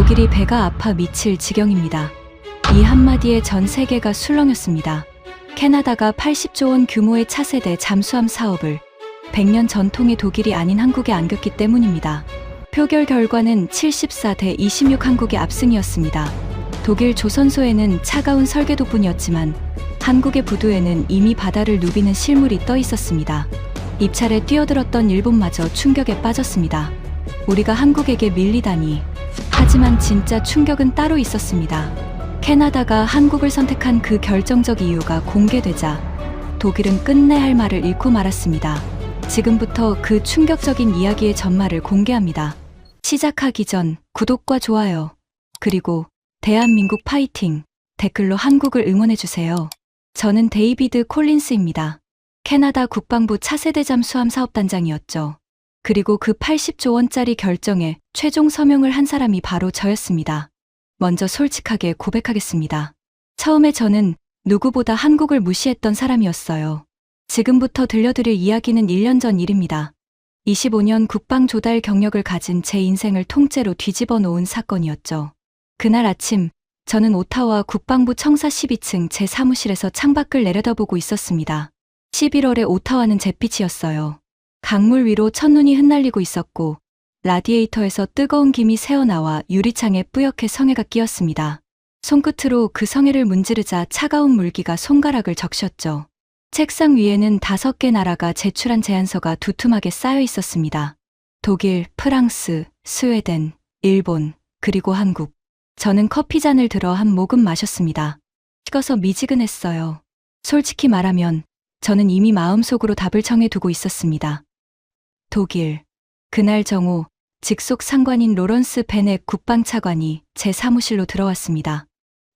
독일이 배가 아파 미칠 지경입니다. 이 한마디에 전 세계가 술렁였습니다. 캐나다가 80조 원 규모의 차세대 잠수함 사업을 100년 전통의 독일이 아닌 한국에 안겼기 때문입니다. 표결 결과는 74대 26 한국의 압승이었습니다. 독일 조선소에는 차가운 설계도뿐이었지만 한국의 부두에는 이미 바다를 누비는 실물이 떠 있었습니다. 입찰에 뛰어들었던 일본마저 충격에 빠졌습니다. 우리가 한국에게 밀리다니. 하지만 진짜 충격은 따로 있었습니다. 캐나다가 한국을 선택한 그 결정적 이유가 공개되자 독일은 끝내 할 말을 잃고 말았습니다. 지금부터 그 충격적인 이야기의 전말을 공개합니다. 시작하기 전 구독과 좋아요, 그리고 대한민국 파이팅 댓글로 한국을 응원해주세요. 저는 데이비드 콜린스입니다. 캐나다 국방부 차세대 잠수함 사업단장이었죠. 그리고 그 80조 원짜리 결정에 최종 서명을 한 사람이 바로 저였습니다. 먼저 솔직하게 고백하겠습니다. 처음에 저는 누구보다 한국을 무시했던 사람이었어요. 지금부터 들려드릴 이야기는 1년 전 일입니다. 25년 국방 조달 경력을 가진 제 인생을 통째로 뒤집어 놓은 사건이었죠. 그날 아침, 저는 오타와 국방부 청사 12층 제 사무실에서 창밖을 내려다보고 있었습니다. 11월의 오타와는 잿빛이었어요. 강물 위로 첫눈이 흩날리고 있었고 라디에이터에서 뜨거운 김이 새어나와 유리창에 뿌옇게 성에가 끼었습니다. 손끝으로 그 성에를 문지르자 차가운 물기가 손가락을 적셨죠. 책상 위에는 5개 나라가 제출한 제안서가 두툼하게 쌓여 있었습니다. 독일, 프랑스, 스웨덴, 일본, 그리고 한국. 저는 커피잔을 들어 한 모금 마셨습니다. 식어서 미지근했어요. 솔직히 말하면 저는 이미 마음속으로 답을 정해두고 있었습니다. 독일. 그날 정오, 직속 상관인 로런스 베넷 국방차관이 제 사무실로 들어왔습니다.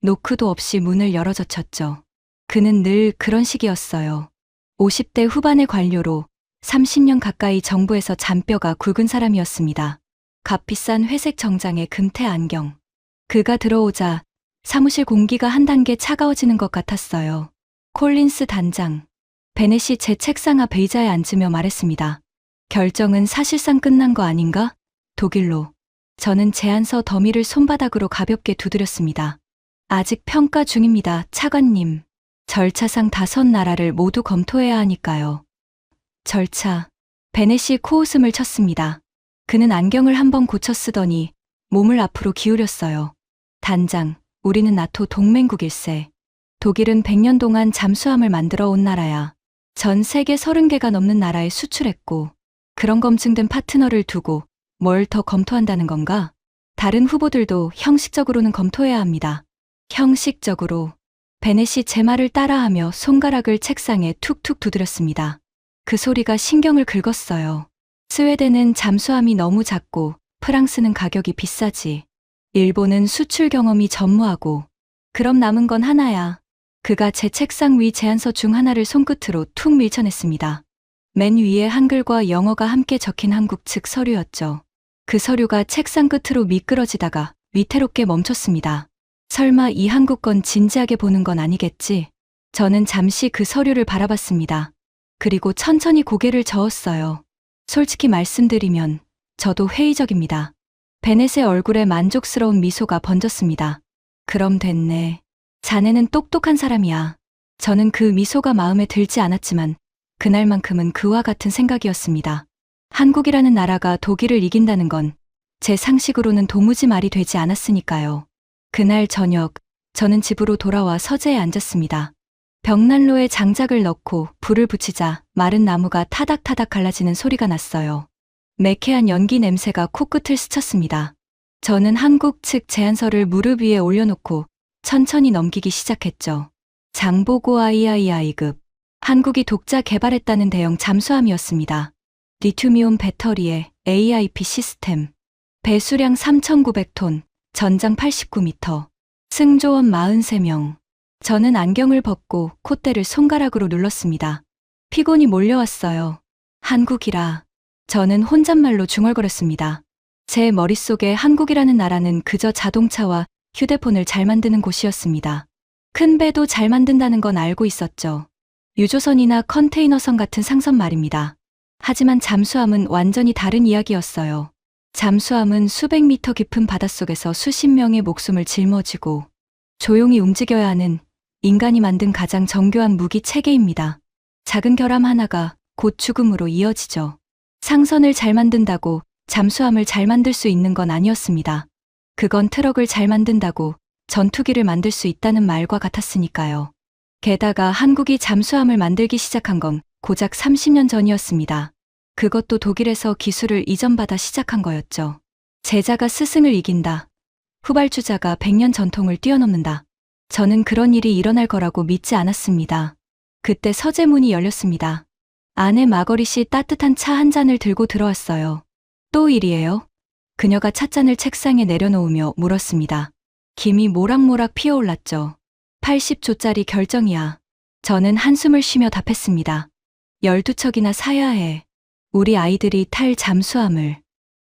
노크도 없이 문을 열어젖혔죠. 그는 늘 그런 식이었어요. 50대 후반의 관료로 30년 가까이 정부에서 잔뼈가 굵은 사람이었습니다. 값비싼 회색 정장에 금태 안경. 그가 들어오자 사무실 공기가 한 단계 차가워지는 것 같았어요. 콜린스 단장. 베넷이 제 책상 앞 의자에 앉으며 말했습니다. 결정은 사실상 끝난 거 아닌가? 독일로. 저는 제안서 더미를 손바닥으로 가볍게 두드렸습니다. 아직 평가 중입니다, 차관님. 절차상 5나라를 모두 검토해야 하니까요. 절차. 베넷이 코웃음을 쳤습니다. 그는 안경을 한번 고쳐 쓰더니 몸을 앞으로 기울였어요. 단장, 우리는 나토 동맹국일세. 독일은 100년 동안 잠수함을 만들어 온 나라야. 전 세계 30개가 넘는 나라에 수출했고 그런 검증된 파트너를 두고 뭘 더 검토한다는 건가? 다른 후보들도 형식적으로는 검토해야 합니다. 형식적으로. 베넷이 제 말을 따라하며 손가락을 책상에 툭툭 두드렸습니다. 그 소리가 신경을 긁었어요. 스웨덴은 잠수함이 너무 작고 프랑스는 가격이 비싸지. 일본은 수출 경험이 전무하고. 그럼 남은 건 하나야. 그가 제 책상 위 제안서 중 하나를 손끝으로 툭 밀쳐냈습니다. 맨 위에 한글과 영어가 함께 적힌 한국 측 서류였죠. 그 서류가 책상 끝으로 미끄러지다가 위태롭게 멈췄습니다. 설마 이 한국 건 진지하게 보는 건 아니겠지? 저는 잠시 그 서류를 바라봤습니다. 그리고 천천히 고개를 저었어요. 솔직히 말씀드리면 저도 회의적입니다. 베넷의 얼굴에 만족스러운 미소가 번졌습니다. 그럼 됐네. 자네는 똑똑한 사람이야. 저는 그 미소가 마음에 들지 않았지만 그날만큼은 그와 같은 생각이었습니다. 한국이라는 나라가 독일을 이긴다는 건 제 상식으로는 도무지 말이 되지 않았으니까요. 그날 저녁, 저는 집으로 돌아와 서재에 앉았습니다. 벽난로에 장작을 넣고 불을 붙이자 마른 나무가 타닥타닥 갈라지는 소리가 났어요. 매캐한 연기 냄새가 코끝을 스쳤습니다. 저는 한국 측 제안서를 무릎 위에 올려놓고 천천히 넘기기 시작했죠. 장보고 III급. 한국이 독자 개발했다는 대형 잠수함이었습니다. 리튬이온 배터리에 AIP 시스템. 배수량 3,900톤, 전장 89m. 승조원 43명. 저는 안경을 벗고 콧대를 손가락으로 눌렀습니다. 피곤이 몰려왔어요. 한국이라. 저는 혼잣말로 중얼거렸습니다. 제 머릿속에 한국이라는 나라는 그저 자동차와 휴대폰을 잘 만드는 곳이었습니다. 큰 배도 잘 만든다는 건 알고 있었죠. 유조선이나 컨테이너선 같은 상선 말입니다. 하지만 잠수함은 완전히 다른 이야기였어요. 잠수함은 수백 미터 깊은 바닷속에서 수십 명의 목숨을 짊어지고 조용히 움직여야 하는 인간이 만든 가장 정교한 무기 체계입니다. 작은 결함 하나가 곧 죽음으로 이어지죠. 상선을 잘 만든다고 잠수함을 잘 만들 수 있는 건 아니었습니다. 그건 트럭을 잘 만든다고 전투기를 만들 수 있다는 말과 같았으니까요. 게다가 한국이 잠수함을 만들기 시작한 건 고작 30년 전이었습니다. 그것도 독일에서 기술을 이전받아 시작한 거였죠. 제자가 스승을 이긴다. 후발주자가 100년 전통을 뛰어넘는다. 저는 그런 일이 일어날 거라고 믿지 않았습니다. 그때 서재문이 열렸습니다. 아내 마거리 씨 따뜻한 차 한 잔을 들고 들어왔어요. 또 일이에요? 그녀가 찻잔을 책상에 내려놓으며 물었습니다. 김이 모락모락 피어올랐죠. 80조짜리 결정이야. 저는 한숨을 쉬며 답했습니다. 12척이나 사야 해. 우리 아이들이 탈 잠수함을.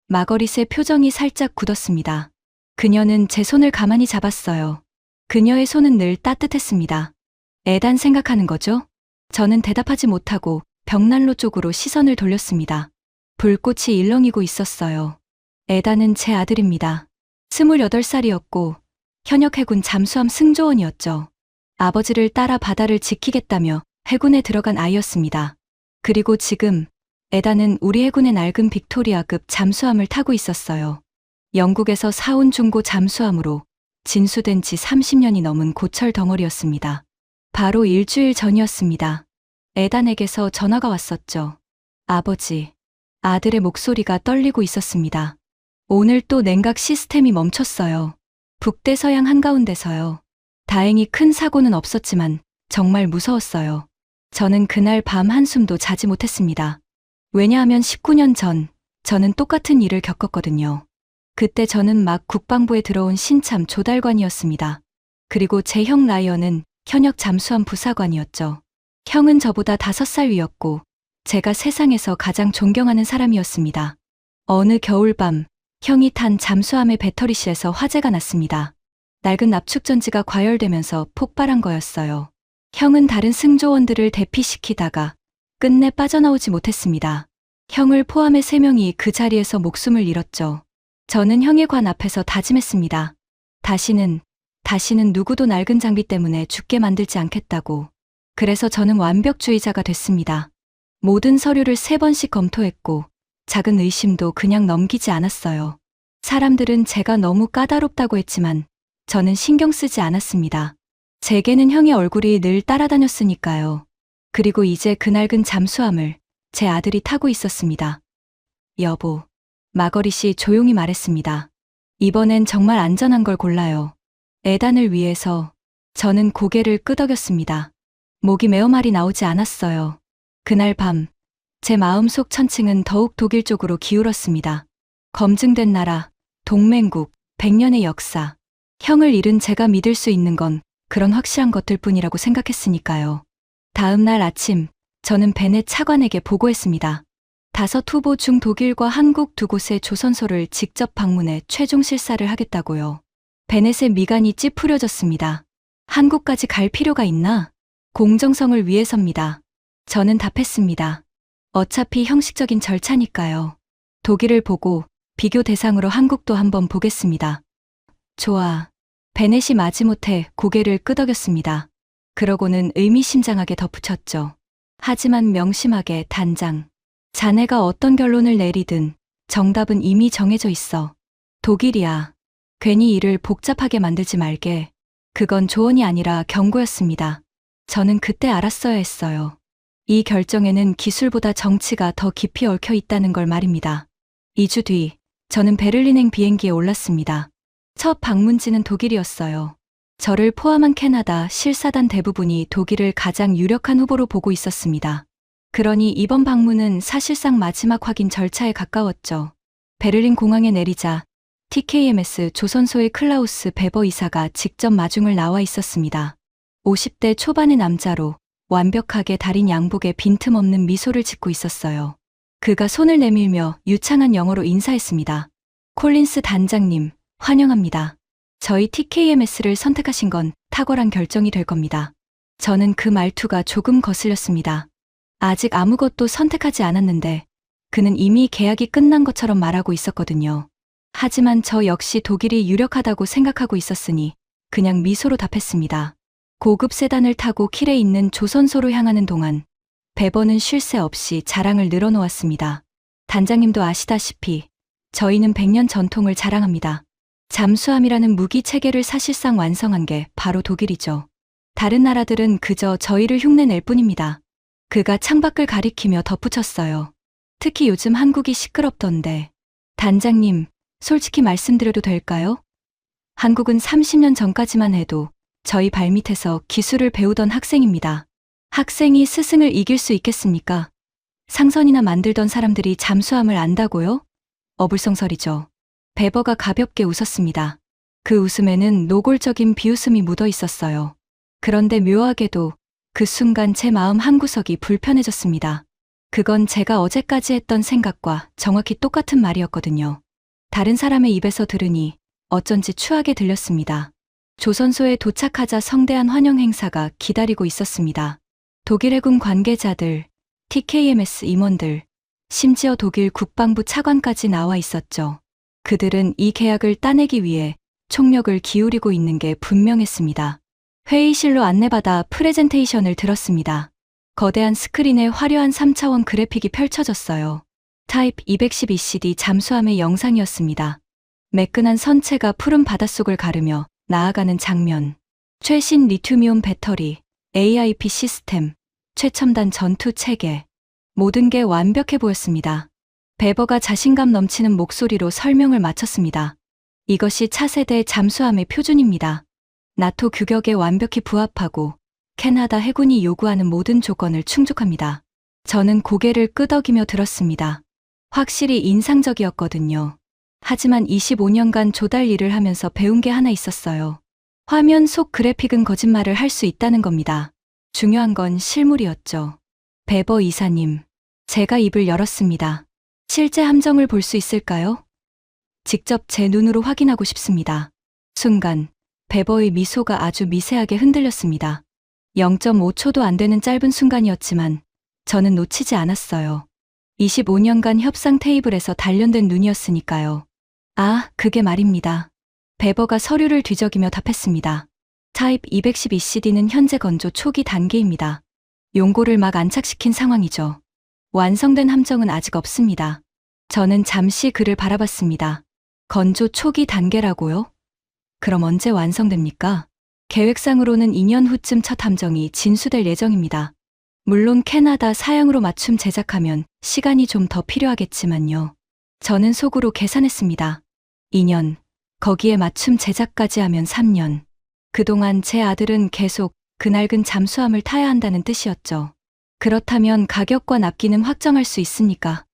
마거릿의 표정이 살짝 굳었습니다. 그녀는 제 손을 가만히 잡았어요. 그녀의 손은 늘 따뜻했습니다. 애단 생각하는 거죠? 저는 대답하지 못하고 벽난로 쪽으로 시선을 돌렸습니다. 불꽃이 일렁이고 있었어요. 애단은 제 아들입니다. 28살이었고 현역 해군 잠수함 승조원이었죠. 아버지를 따라 바다를 지키겠다며 해군에 들어간 아이였습니다. 그리고 지금 애단은 우리 해군의 낡은 빅토리아급 잠수함을 타고 있었어요. 영국에서 사온 중고 잠수함으로 진수된 지 30년이 넘은 고철 덩어리였습니다. 바로 일주일 전이었습니다. 애단에게서 전화가 왔었죠. 아버지. 아들의 목소리가 떨리고 있었습니다. 오늘 또 냉각 시스템이 멈췄어요. 북대서양 한가운데서요. 다행히 큰 사고는 없었지만 정말 무서웠어요. 저는 그날 밤 한숨도 자지 못했습니다. 왜냐하면 19년 전 저는 똑같은 일을 겪었거든요. 그때 저는 막 국방부에 들어온 신참 조달관이었습니다. 그리고 제 형 라이언은 현역 잠수함 부사관이었죠. 형은 저보다 5살 위였고 제가 세상에서 가장 존경하는 사람이었습니다. 어느 겨울밤 형이 탄 잠수함의 배터리실에서 화재가 났습니다. 낡은 납축전지가 과열되면서 폭발한 거였어요. 형은 다른 승조원들을 대피시키다가 끝내 빠져나오지 못했습니다. 형을 포함해 3명이 그 자리에서 목숨을 잃었죠. 저는 형의 관 앞에서 다짐했습니다. 다시는 누구도 낡은 장비 때문에 죽게 만들지 않겠다고. 그래서 저는 완벽주의자가 됐습니다. 모든 서류를 3번씩 검토했고 작은 의심도 그냥 넘기지 않았어요. 사람들은 제가 너무 까다롭다고 했지만 저는 신경 쓰지 않았습니다. 제게는 형의 얼굴이 늘 따라다녔으니까요. 그리고 이제 그 낡은 잠수함을 제 아들이 타고 있었습니다. 여보, 마거릿이 조용히 말했습니다. 이번엔 정말 안전한 걸 골라요. 애단을 위해서. 저는 고개를 끄덕였습니다. 목이 메어 말이 나오지 않았어요. 그날 밤 제 마음속 천칭은 더욱 독일 쪽으로 기울었습니다. 검증된 나라, 동맹국, 100년의 역사. 형을 잃은 제가 믿을 수 있는 건 그런 확실한 것들 뿐이라고 생각했으니까요. 다음 날 아침 저는 베넷 차관에게 보고했습니다. 5 후보 중 독일과 한국 2곳의 조선소를 직접 방문해 최종 실사를 하겠다고요. 베넷의 미간이 찌푸려졌습니다. 한국까지 갈 필요가 있나? 공정성을 위해서입니다. 저는 답했습니다. 어차피 형식적인 절차니까요. 독일을 보고 비교 대상으로 한국도 한번 보겠습니다. 좋아. 베넷이 마지못해 고개를 끄덕였습니다. 그러고는 의미심장하게 덧붙였죠. 하지만 명심하게 단장. 자네가 어떤 결론을 내리든 정답은 이미 정해져 있어. 독일이야. 괜히 일을 복잡하게 만들지 말게. 그건 조언이 아니라 경고였습니다. 저는 그때 알았어야 했어요. 이 결정에는 기술보다 정치가 더 깊이 얽혀 있다는 걸 말입니다. 2주 뒤 저는 베를린행 비행기에 올랐습니다. 첫 방문지는 독일이었어요. 저를 포함한 캐나다 실사단 대부분이 독일을 가장 유력한 후보로 보고 있었습니다. 그러니 이번 방문은 사실상 마지막 확인 절차에 가까웠죠. 베를린 공항에 내리자 TKMS 조선소의 클라우스 베버 이사가 직접 마중을 나와 있었습니다. 50대 초반의 남자로 완벽하게 다린 양복에 빈틈없는 미소를 짓고 있었어요. 그가 손을 내밀며 유창한 영어로 인사했습니다. 콜린스 단장님, 환영합니다. 저희 TKMS를 선택하신 건 탁월한 결정이 될 겁니다. 저는 그 말투가 조금 거슬렸습니다. 아직 아무것도 선택하지 않았는데 그는 이미 계약이 끝난 것처럼 말하고 있었거든요. 하지만 저 역시 독일이 유력하다고 생각하고 있었으니 그냥 미소로 답했습니다. 고급 세단을 타고 킬에 있는 조선소로 향하는 동안 베버는 쉴 새 없이 자랑을 늘어놓았습니다. 단장님도 아시다시피 저희는 100년 전통을 자랑합니다. 잠수함이라는 무기 체계를 사실상 완성한 게 바로 독일이죠. 다른 나라들은 그저 저희를 흉내낼 뿐입니다. 그가 창밖을 가리키며 덧붙였어요. 특히 요즘 한국이 시끄럽던데. 단장님, 솔직히 말씀드려도 될까요? 한국은 30년 전까지만 해도 저희 발밑에서 기술을 배우던 학생입니다. 학생이 스승을 이길 수 있겠습니까? 상선이나 만들던 사람들이 잠수함을 안다고요? 어불성설이죠. 베버가 가볍게 웃었습니다. 그 웃음에는 노골적인 비웃음이 묻어 있었어요. 그런데 묘하게도 그 순간 제 마음 한구석이 불편해졌습니다. 그건 제가 어제까지 했던 생각과 정확히 똑같은 말이었거든요. 다른 사람의 입에서 들으니 어쩐지 추하게 들렸습니다. 조선소에 도착하자 성대한 환영 행사가 기다리고 있었습니다. 독일 해군 관계자들, TKMS 임원들, 심지어 독일 국방부 차관까지 나와 있었죠. 그들은 이 계약을 따내기 위해 총력을 기울이고 있는 게 분명했습니다. 회의실로 안내받아 프레젠테이션을 들었습니다. 거대한 스크린에 화려한 3차원 그래픽이 펼쳐졌어요. 타입 212CD 잠수함의 영상이었습니다. 매끈한 선체가 푸른 바닷속을 가르며 나아가는 장면. 최신 리튬이온 배터리, AIP 시스템, 최첨단 전투 체계. 모든 게 완벽해 보였습니다. 베버가 자신감 넘치는 목소리로 설명을 마쳤습니다. 이것이 차세대 잠수함의 표준입니다. 나토 규격에 완벽히 부합하고 캐나다 해군이 요구하는 모든 조건을 충족합니다. 저는 고개를 끄덕이며 들었습니다. 확실히 인상적이었거든요. 하지만 25년간 조달 일을 하면서 배운 게 하나 있었어요. 화면 속 그래픽은 거짓말을 할 수 있다는 겁니다. 중요한 건 실물이었죠. 베버 이사님, 제가 입을 열었습니다. 실제 함정을 볼 수 있을까요? 직접 제 눈으로 확인하고 싶습니다. 순간 베버의 미소가 아주 미세하게 흔들렸습니다. 0.5초도 안 되는 짧은 순간이었지만 저는 놓치지 않았어요. 25년간 협상 테이블에서 단련된 눈이었으니까요. 아, 그게 말입니다. 베버가 서류를 뒤적이며 답했습니다. 타입 212CD는 현재 건조 초기 단계입니다. 용고를 막 안착시킨 상황이죠. 완성된 함정은 아직 없습니다. 저는 잠시 그를 바라봤습니다. 건조 초기 단계라고요? 그럼 언제 완성됩니까? 계획상으로는 2년 후쯤 첫 함정이 진수될 예정입니다. 물론 캐나다 사양으로 맞춤 제작하면 시간이 좀 더 필요하겠지만요. 저는 속으로 계산했습니다. 2년, 거기에 맞춤 제작까지 하면 3년. 그동안 제 아들은 계속 그 낡은 잠수함을 타야 한다는 뜻이었죠. 그렇다면 가격과 납기는 확정할 수 있습니까?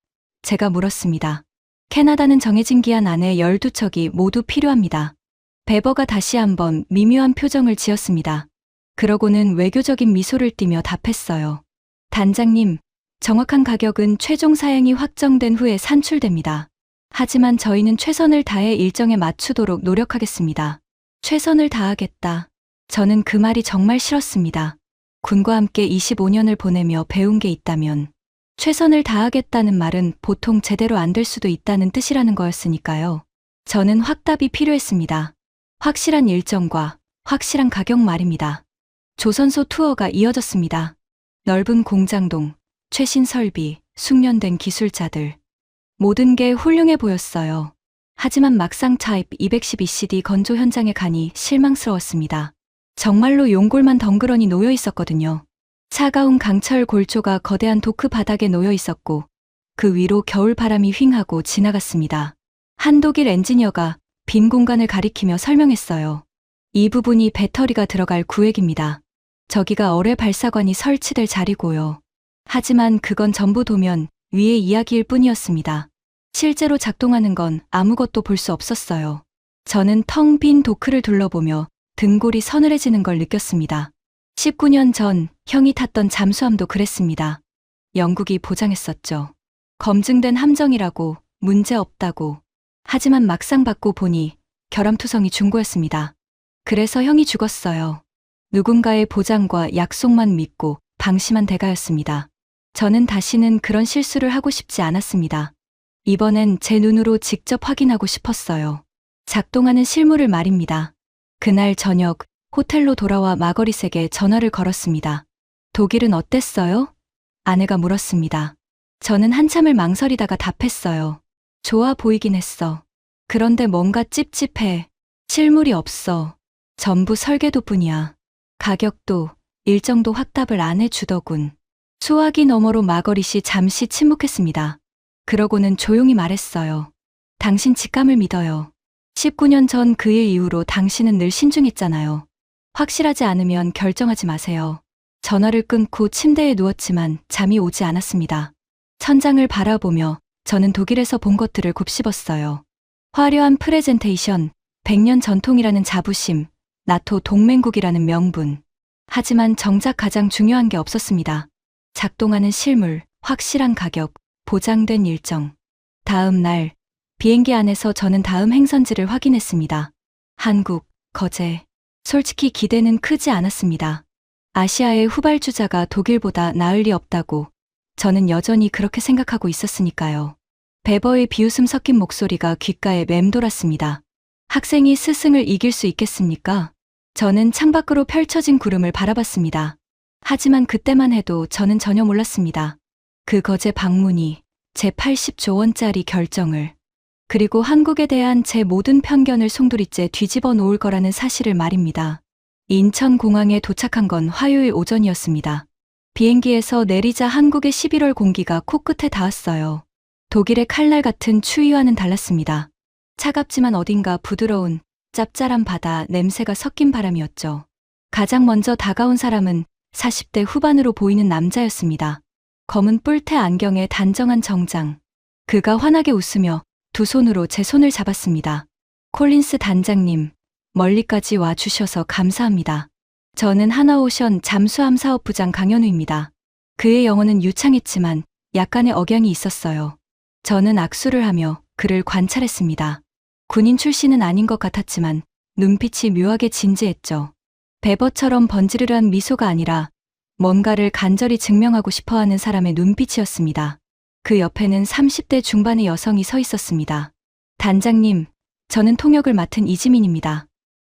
제가 물었습니다. 캐나다는 정해진 기한 안에 12척이 모두 필요합니다. 베버가 다시 한번 미묘한 표정을 지었습니다. 그러고는 외교적인 미소를 띠며 답했어요. 단장님, 정확한 가격은 최종 사양이 확정된 후에 산출됩니다. 하지만 저희는 최선을 다해 일정에 맞추도록 노력하겠습니다. 최선을 다하겠다. 저는 그 말이 정말 싫었습니다. 군과 함께 25년을 보내며 배운 게 있다면 최선을 다하겠다는 말은 보통 제대로 안 될 수도 있다는 뜻이라는 거였으니까요. 저는 확답이 필요했습니다. 확실한 일정과 확실한 가격 말입니다. 조선소 투어가 이어졌습니다. 넓은 공장동, 최신 설비, 숙련된 기술자들. 모든 게 훌륭해 보였어요. 하지만 막상 타입 212CD 건조 현장에 가니 실망스러웠습니다. 정말로 용골만 덩그러니 놓여 있었거든요. 차가운 강철 골조가 거대한 도크 바닥에 놓여 있었고 그 위로 겨울 바람이 휑하고 지나갔습니다. 한 독일 엔지니어가 빈 공간을 가리키며 설명했어요. 이 부분이 배터리가 들어갈 구획입니다. 저기가 어뢰 발사관이 설치될 자리고요. 하지만 그건 전부 도면 위의 이야기일 뿐이었습니다. 실제로 작동하는 건 아무것도 볼 수 없었어요. 저는 텅 빈 도크를 둘러보며 등골이 서늘해지는 걸 느꼈습니다. 19년 전 형이 탔던 잠수함도 그랬습니다. 영국이 보장했었죠. 검증된 함정이라고 문제 없다고. 하지만 막상 받고 보니 결함투성이 중고였습니다. 그래서 형이 죽었어요. 누군가의 보장과 약속만 믿고 방심한 대가였습니다. 저는 다시는 그런 실수를 하고 싶지 않았습니다. 이번엔 제 눈으로 직접 확인하고 싶었어요. 작동하는 실물을 말입니다. 그날 저녁 호텔로 돌아와 마거릿에게 전화를 걸었습니다. 독일은 어땠어요? 아내가 물었습니다. 저는 한참을 망설이다가 답했어요. 좋아 보이긴 했어. 그런데 뭔가 찝찝해. 실물이 없어. 전부 설계도뿐이야. 가격도, 일정도 확답을 안 해주더군. 수화기 너머로 마거릿이 잠시 침묵했습니다. 그러고는 조용히 말했어요. 당신 직감을 믿어요. 19년 전 그 일 이후로 당신은 늘 신중했잖아요. 확실하지 않으면 결정하지 마세요. 전화를 끊고 침대에 누웠지만 잠이 오지 않았습니다. 천장을 바라보며 저는 독일에서 본 것들을 곱씹었어요. 화려한 프레젠테이션, 100년 전통이라는 자부심, 나토 동맹국이라는 명분. 하지만 정작 가장 중요한 게 없었습니다. 작동하는 실물, 확실한 가격, 보장된 일정. 다음 날, 비행기 안에서 저는 다음 행선지를 확인했습니다. 한국, 거제. 솔직히 기대는 크지 않았습니다. 아시아의 후발주자가 독일보다 나을 리 없다고 저는 여전히 그렇게 생각하고 있었으니까요. 베버의 비웃음 섞인 목소리가 귓가에 맴돌았습니다. 학생이 스승을 이길 수 있겠습니까? 저는 창밖으로 펼쳐진 구름을 바라봤습니다. 하지만 그때만 해도 저는 전혀 몰랐습니다. 그 거제 방문이 제 80조 원짜리 결정을, 그리고 한국에 대한 제 모든 편견을 송두리째 뒤집어 놓을 거라는 사실을 말입니다. 인천공항에 도착한 건 화요일 오전이었습니다. 비행기에서 내리자 한국의 11월 공기가 코끝에 닿았어요. 독일의 칼날 같은 추위와는 달랐습니다. 차갑지만 어딘가 부드러운 짭짤한 바다 냄새가 섞인 바람이었죠. 가장 먼저 다가온 사람은 40대 후반으로 보이는 남자였습니다. 검은 뿔테 안경에 단정한 정장. 그가 환하게 웃으며 두 손으로 제 손을 잡았습니다. 콜린스 단장님, 멀리까지 와 주셔서 감사합니다. 저는 하나오션 잠수함 사업부장 강현우입니다. 그의 영어는 유창했지만 약간의 억양이 있었어요. 저는 악수를 하며 그를 관찰했습니다. 군인 출신은 아닌 것 같았지만 눈빛이 묘하게 진지했죠. 베버처럼 번지르르한 미소가 아니라 뭔가를 간절히 증명하고 싶어하는 사람의 눈빛이었습니다. 그 옆에는 30대 중반의 여성이 서 있었습니다. 단장님, 저는 통역을 맡은 이지민입니다.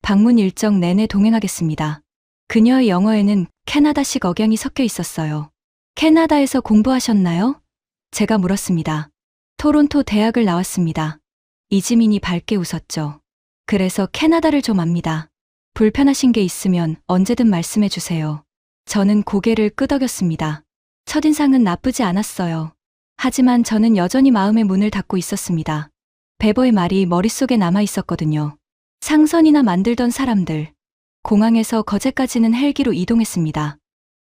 방문 일정 내내 동행하겠습니다. 그녀의 영어에는 캐나다식 억양이 섞여 있었어요. 캐나다에서 공부하셨나요? 제가 물었습니다. 토론토 대학을 나왔습니다. 이지민이 밝게 웃었죠. 그래서 캐나다를 좀 압니다. 불편하신 게 있으면 언제든 말씀해 주세요. 저는 고개를 끄덕였습니다. 첫인상은 나쁘지 않았어요. 하지만 저는 여전히 마음의 문을 닫고 있었습니다. 베버의 말이 머릿속에 남아 있었거든요. 상선이나 만들던 사람들. 공항에서 거제까지는 헬기로 이동했습니다.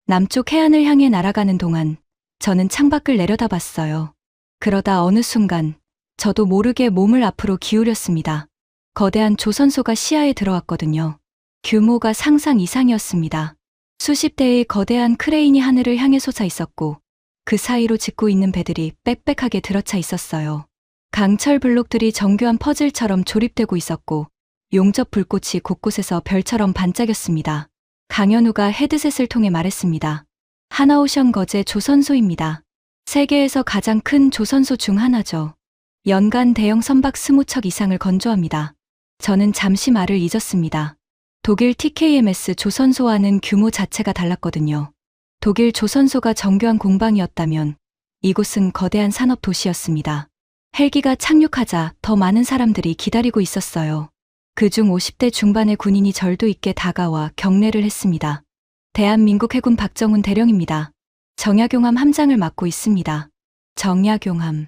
남쪽 해안을 향해 날아가는 동안 저는 창밖을 내려다봤어요. 그러다 어느 순간 저도 모르게 몸을 앞으로 기울였습니다. 거대한 조선소가 시야에 들어왔거든요. 규모가 상상 이상이었습니다. 수십 대의 거대한 크레인이 하늘을 향해 솟아 있었고 그 사이로 짓고 있는 배들이 빽빽하게 들어차 있었어요. 강철 블록들이 정교한 퍼즐처럼 조립되고 있었고 용접 불꽃이 곳곳에서 별처럼 반짝였습니다. 강현우가 헤드셋을 통해 말했습니다. 하나오션 거제 조선소입니다. 세계에서 가장 큰 조선소 중 하나죠. 연간 대형 선박 20척 이상을 건조합니다. 저는 잠시 말을 잊었습니다. 독일 TKMS 조선소와는 규모 자체가 달랐거든요. 독일 조선소가 정교한 공방이었다면 이곳은 거대한 산업 도시였습니다. 헬기가 착륙하자 더 많은 사람들이 기다리고 있었어요. 그중 50대 중반의 군인이 절도 있게 다가와 경례를 했습니다. 대한민국 해군 박정훈 대령입니다. 정약용함 함장을 맡고 있습니다. 정약용함.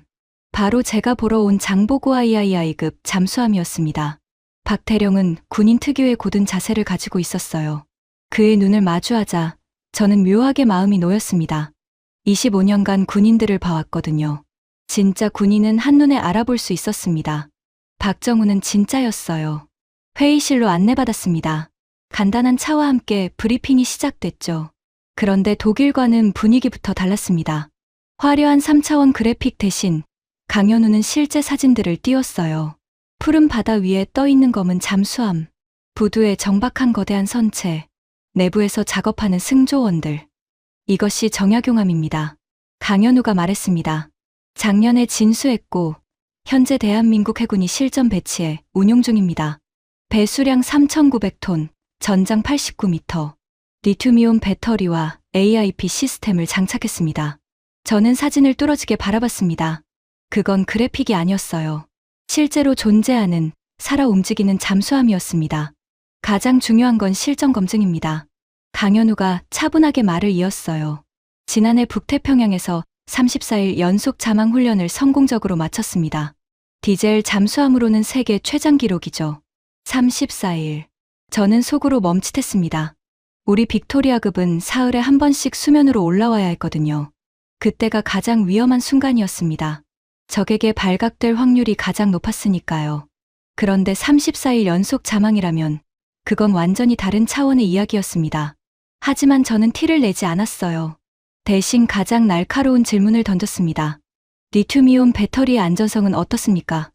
바로 제가 보러 온 장보고 III급 잠수함이었습니다. 박 대령은 군인 특유의 고든 자세를 가지고 있었어요. 그의 눈을 마주하자 저는 묘하게 마음이 놓였습니다. 25년간 군인들을 봐왔거든요. 진짜 군인은 한눈에 알아볼 수 있었습니다. 박정훈은 진짜였어요. 회의실로 안내받았습니다. 간단한 차와 함께 브리핑이 시작됐죠. 그런데 독일과는 분위기부터 달랐습니다. 화려한 3차원 그래픽 대신 강현우는 실제 사진들을 띄웠어요. 푸른 바다 위에 떠있는 검은 잠수함, 부두에 정박한 거대한 선체, 내부에서 작업하는 승조원들. 이것이 정약용함입니다. 강현우가 말했습니다. 작년에 진수했고 현재 대한민국 해군이 실전 배치해 운용 중입니다. 배수량 3,900톤, 전장 89m, 리튬이온 배터리와 AIP 시스템을 장착했습니다. 저는 사진을 뚫어지게 바라봤습니다. 그건 그래픽이 아니었어요. 실제로 존재하는 살아 움직이는 잠수함이었습니다. 가장 중요한 건 실전 검증입니다. 강현우가 차분하게 말을 이었어요. 지난해 북태평양에서 34일 연속 자망 훈련을 성공적으로 마쳤습니다. 디젤 잠수함으로는 세계 최장 기록이죠. 34일. 저는 속으로 멈칫했습니다. 우리 빅토리아급은 사흘에 한 번씩 수면으로 올라와야 했거든요. 그때가 가장 위험한 순간이었습니다. 적에게 발각될 확률이 가장 높았으니까요. 그런데 34일 연속 자망이라면 그건 완전히 다른 차원의 이야기였습니다. 하지만 저는 티를 내지 않았어요. 대신 가장 날카로운 질문을 던졌습니다. 리튬이온 배터리의 안전성은 어떻습니까?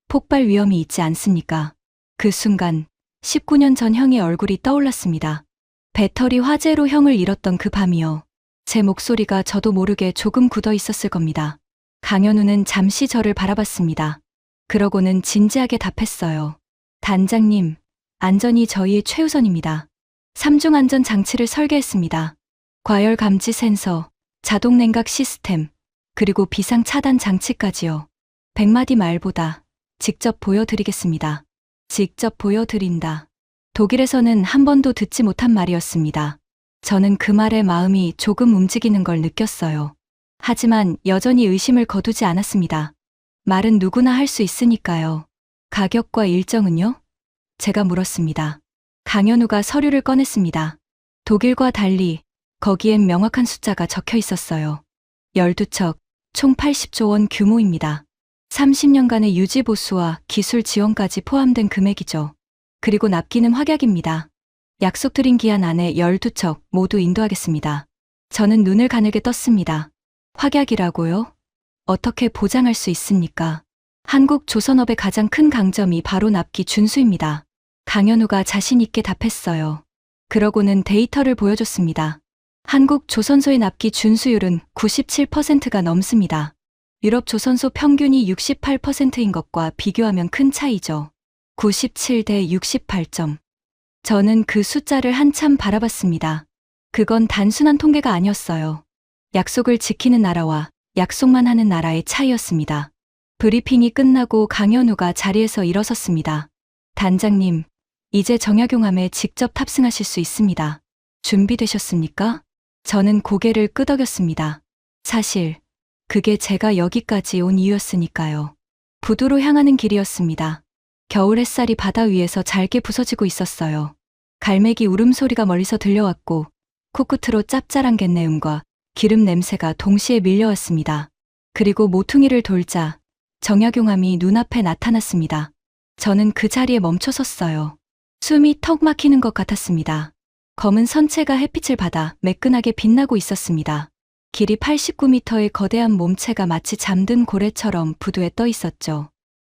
폭발 위험이 있지 않습니까? 그 순간 19년 전 형의 얼굴이 떠올랐습니다. 배터리 화재로 형을 잃었던 그 밤이요. 제 목소리가 저도 모르게 조금 굳어 있었을 겁니다. 강현우는 잠시 저를 바라봤습니다. 그러고는 진지하게 답했어요. 단장님, 안전이 저희의 최우선입니다. 3중 안전 장치를 설계했습니다. 과열 감지 센서, 자동 냉각 시스템, 그리고 비상 차단 장치까지요. 100마디 말보다 직접 보여드리겠습니다. 직접 보여드린다. 독일에서는 한 번도 듣지 못한 말이었습니다. 저는 그 말에 마음이 조금 움직이는 걸 느꼈어요. 하지만 여전히 의심을 거두지 않았습니다. 말은 누구나 할 수 있으니까요. 가격과 일정은요? 제가 물었습니다. 강현우가 서류를 꺼냈습니다. 독일과 달리 거기엔 명확한 숫자가 적혀 있었어요. 12척, 총 80조 원 규모입니다. 30년간의 유지 보수와 기술 지원까지 포함된 금액이죠. 그리고 납기는 확약입니다. 약속드린 기한 안에 12척 모두 인도하겠습니다. 저는 눈을 가늘게 떴습니다. 확약이라고요? 어떻게 보장할 수 있습니까? 한국 조선업의 가장 큰 강점이 바로 납기 준수입니다. 강현우가 자신 있게 답했어요. 그러고는 데이터를 보여줬습니다. 한국 조선소의 납기 준수율은 97%가 넘습니다. 유럽 조선소 평균이 68%인 것과 비교하면 큰 차이죠. 97대 68점. 저는 그 숫자를 한참 바라봤습니다. 그건 단순한 통계가 아니었어요. 약속을 지키는 나라와 약속만 하는 나라의 차이였습니다. 브리핑이 끝나고 강현우가 자리에서 일어섰습니다. 단장님, 이제 정약용함에 직접 탑승하실 수 있습니다. 준비되셨습니까? 저는 고개를 끄덕였습니다. 사실 그게 제가 여기까지 온 이유였으니까요. 부두로 향하는 길이었습니다. 겨울 햇살이 바다 위에서 잘게 부서지고 있었어요. 갈매기 울음소리가 멀리서 들려왔고 코끝으로 짭짤한 갯내음과 기름 냄새가 동시에 밀려왔습니다. 그리고 모퉁이를 돌자 정약용함이 눈앞에 나타났습니다. 저는 그 자리에 멈춰 섰어요. 숨이 턱 막히는 것 같았습니다. 검은 선체가 햇빛을 받아 매끈하게 빛나고 있었습니다. 길이 89m의 거대한 몸체가 마치 잠든 고래처럼 부두에 떠 있었죠.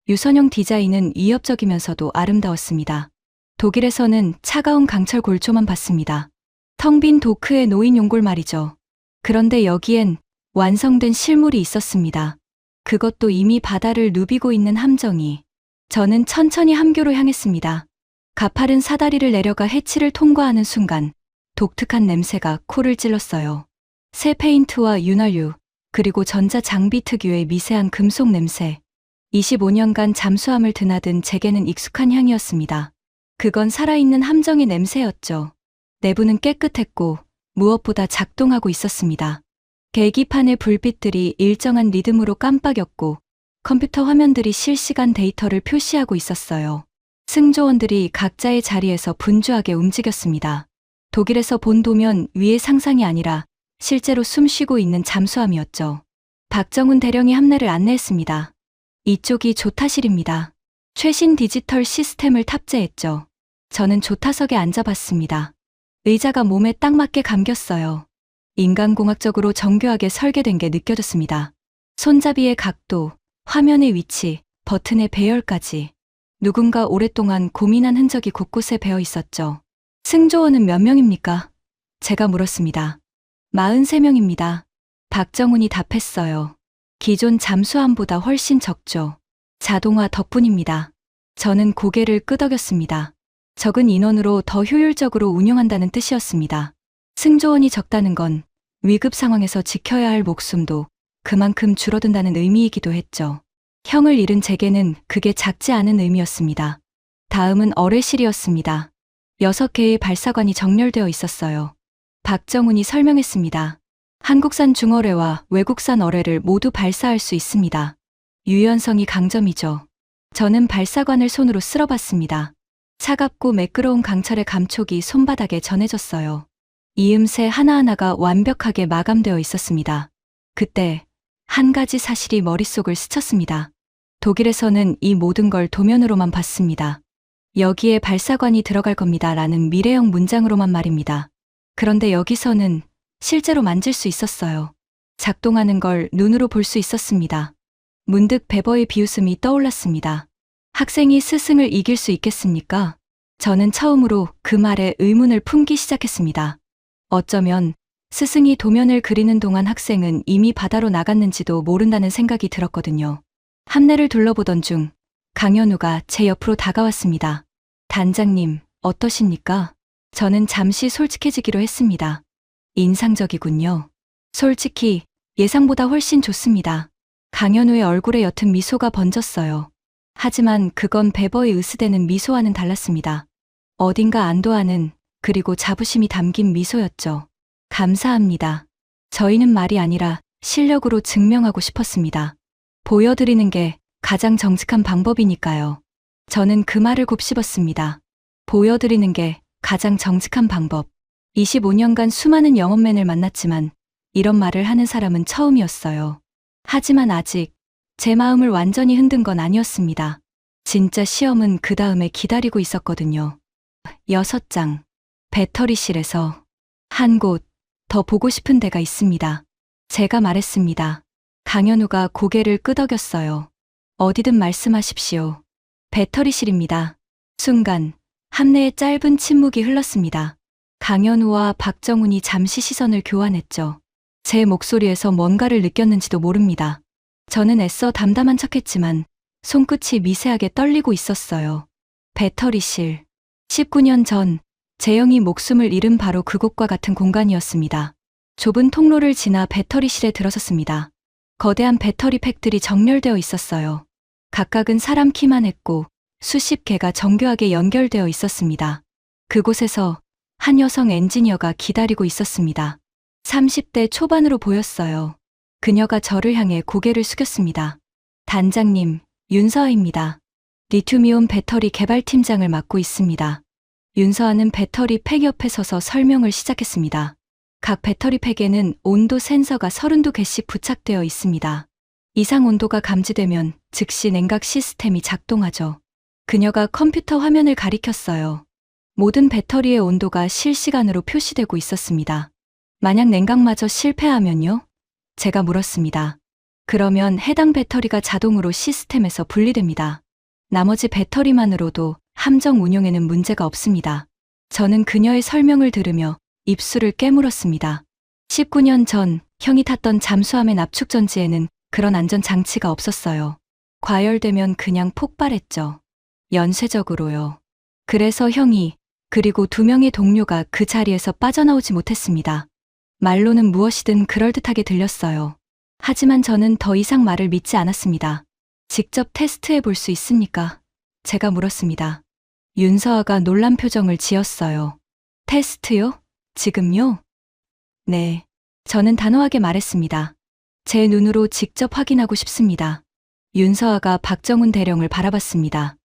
유선용 디자인은 위협적이면서도 아름다웠습니다. 독일에서는 차가운 강철 골조만 봤습니다. 텅 빈 도크에 놓인 용골 말이죠. 그런데 여기엔 완성된 실물이 있었습니다. 그것도 이미 바다를 누비고 있는 함정이. 저는 천천히 함교로 향했습니다. 가파른 사다리를 내려가 해치를 통과하는 순간 독특한 냄새가 코를 찔렀어요. 새 페인트와 윤활유, 그리고 전자 장비 특유의 미세한 금속 냄새. 25년간 잠수함을 드나든 제게는 익숙한 향이었습니다. 그건 살아있는 함정의 냄새였죠. 내부는 깨끗했고 무엇보다 작동하고 있었습니다. 계기판의 불빛들이 일정한 리듬으로 깜빡였고 컴퓨터 화면들이 실시간 데이터를 표시하고 있었어요. 승조원들이 각자의 자리에서 분주하게 움직였습니다. 독일에서 본 도면 위의 상상이 아니라 실제로 숨쉬고 있는 잠수함이었죠. 박정훈 대령이 함내를 안내했습니다. 이쪽이 조타실입니다. 최신 디지털 시스템을 탑재했죠. 저는 조타석에 앉아봤습니다. 의자가 몸에 딱 맞게 감겼어요. 인간공학적으로 정교하게 설계된 게 느껴졌습니다. 손잡이의 각도, 화면의 위치, 버튼의 배열까지. 누군가 오랫동안 고민한 흔적이 곳곳에 배어 있었죠. 승조원은 몇 명입니까? 제가 물었습니다. 43명입니다. 박정훈이 답했어요. 기존 잠수함보다 훨씬 적죠. 자동화 덕분입니다. 저는 고개를 끄덕였습니다. 적은 인원으로 더 효율적으로 운영한다는 뜻이었습니다. 승조원이 적다는 건 위급 상황에서 지켜야 할 목숨도 그만큼 줄어든다는 의미이기도 했죠. 형을 잃은 제게는 그게 작지 않은 의미였습니다. 다음은 어뢰실이었습니다. 6개의 발사관이 정렬되어 있었어요. 박정훈이 설명했습니다. 한국산 중어뢰와 외국산 어뢰를 모두 발사할 수 있습니다. 유연성이 강점이죠. 저는 발사관을 손으로 쓸어봤습니다. 차갑고 매끄러운 강철의 감촉이 손바닥에 전해졌어요. 이음새 하나하나가 완벽하게 마감되어 있었습니다. 그때 한 가지 사실이 머릿속을 스쳤습니다. 독일에서는 이 모든 걸 도면으로만 봤습니다. 여기에 발사관이 들어갈 겁니다. 라는 미래형 문장으로만 말입니다. 그런데 여기서는 실제로 만질 수 있었어요. 작동하는 걸 눈으로 볼 수 있었습니다. 문득 베버의 비웃음이 떠올랐습니다. 학생이 스승을 이길 수 있겠습니까? 저는 처음으로 그 말에 의문을 품기 시작했습니다. 어쩌면 스승이 도면을 그리는 동안 학생은 이미 바다로 나갔는지도 모른다는 생각이 들었거든요. 함내를 둘러보던 중 강현우가 제 옆으로 다가왔습니다. 단장님, 어떠십니까? 저는 잠시 솔직해지기로 했습니다. 인상적이군요. 솔직히 예상보다 훨씬 좋습니다. 강현우의 얼굴에 옅은 미소가 번졌어요. 하지만 그건 베버의 으스대는 미소와는 달랐습니다. 어딘가 안도하는 그리고 자부심이 담긴 미소였죠. 감사합니다. 저희는 말이 아니라 실력으로 증명하고 싶었습니다. 보여드리는 게 가장 정직한 방법이니까요. 저는 그 말을 곱씹었습니다. 보여드리는 게 가장 정직한 방법. 25년간 수많은 영업맨을 만났지만 이런 말을 하는 사람은 처음이었어요. 하지만 아직 제 마음을 완전히 흔든 건 아니었습니다. 진짜 시험은 그 다음에 기다리고 있었거든요. 6장. 배터리실에서 한 곳 더 보고 싶은 데가 있습니다. 제가 말했습니다. 강현우가 고개를 끄덕였어요. 어디든 말씀하십시오. 배터리실입니다. 순간 함내의 짧은 침묵이 흘렀습니다. 강현우와 박정훈이 잠시 시선을 교환했죠. 제 목소리에서 뭔가를 느꼈는지도 모릅니다. 저는 애써 담담한 척했지만 손끝이 미세하게 떨리고 있었어요. 배터리실. 19년 전 재영이 목숨을 잃은 바로 그곳과 같은 공간이었습니다. 좁은 통로를 지나 배터리실에 들어섰습니다. 거대한 배터리 팩들이 정렬되어 있었어요. 각각은 사람 키만 했고 수십 개가 정교하게 연결되어 있었습니다. 그곳에서 한 여성 엔지니어가 기다리고 있었습니다. 30대 초반으로 보였어요. 그녀가 저를 향해 고개를 숙였습니다. 단장님, 윤서아입니다. 리튬이온 배터리 개발팀장을 맡고 있습니다. 윤서아는 배터리 팩 옆에 서서 설명을 시작했습니다. 각 배터리 팩에는 온도 센서가 32개씩 부착되어 있습니다. 이상 온도가 감지되면 즉시 냉각 시스템이 작동하죠. 그녀가 컴퓨터 화면을 가리켰어요. 모든 배터리의 온도가 실시간으로 표시되고 있었습니다. 만약 냉각마저 실패하면요? 제가 물었습니다. 그러면 해당 배터리가 자동으로 시스템에서 분리됩니다. 나머지 배터리만으로도 함정 운용에는 문제가 없습니다. 저는 그녀의 설명을 들으며 입술을 깨물었습니다. 19년 전 형이 탔던 잠수함의 납축전지에는 그런 안전장치가 없었어요. 과열되면 그냥 폭발했죠. 연쇄적으로요. 그래서 형이 그리고 2명의 동료가 그 자리에서 빠져나오지 못했습니다. 말로는 무엇이든 그럴듯하게 들렸어요. 하지만 저는 더 이상 말을 믿지 않았습니다. 직접 테스트해 볼 수 있습니까? 제가 물었습니다. 윤서아가 놀란 표정을 지었어요. 테스트요? 지금요? 네. 저는 단호하게 말했습니다. 제 눈으로 직접 확인하고 싶습니다. 윤서아가 박정훈 대령을 바라봤습니다.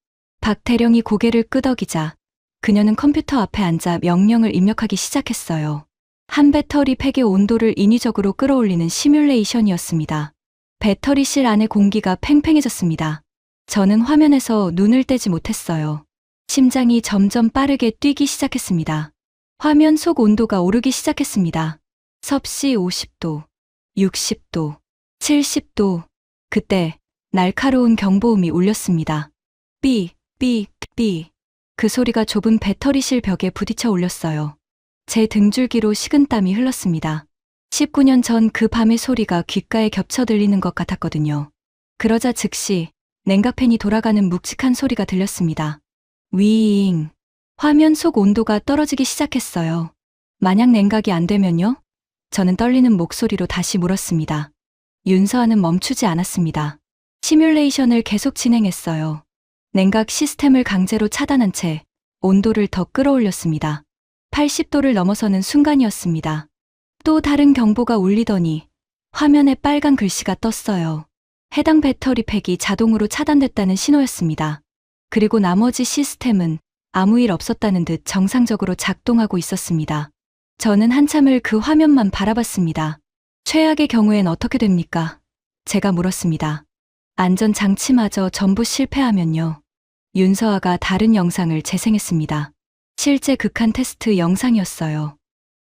박 대령이 고개를 끄덕이자 그녀는 컴퓨터 앞에 앉아 명령을 입력하기 시작했어요. 한 배터리 팩의 온도를 인위적으로 끌어올리는 시뮬레이션이었습니다. 배터리실 안의 공기가 팽팽해졌습니다. 저는 화면에서 눈을 떼지 못했어요. 심장이 점점 빠르게 뛰기 시작했습니다. 화면 속 온도가 오르기 시작했습니다. 섭씨 50도, 60도, 70도. 그때 날카로운 경보음이 울렸습니다. 삐, 삐, 삐. 그 소리가 좁은 배터리실 벽에 부딪혀 울렸어요. 제 등줄기로 식은땀이 흘렀습니다. 19년 전 그 밤의 소리가 귓가에 겹쳐 들리는 것 같았거든요. 그러자 즉시 냉각팬이 돌아가는 묵직한 소리가 들렸습니다. 위잉. 화면 속 온도가 떨어지기 시작했어요. 만약 냉각이 안 되면요? 저는 떨리는 목소리로 다시 물었습니다. 윤서아는 멈추지 않았습니다. 시뮬레이션을 계속 진행했어요. 냉각 시스템을 강제로 차단한 채 온도를 더 끌어올렸습니다. 80도를 넘어서는 순간이었습니다. 또 다른 경보가 울리더니 화면에 빨간 글씨가 떴어요. 해당 배터리 팩이 자동으로 차단됐다는 신호였습니다. 그리고 나머지 시스템은 아무 일 없었다는 듯 정상적으로 작동하고 있었습니다. 저는 한참을 그 화면만 바라봤습니다. 최악의 경우엔 어떻게 됩니까? 제가 물었습니다. 안전장치마저 전부 실패하면요. 윤서아가 다른 영상을 재생했습니다. 실제 극한 테스트 영상이었어요.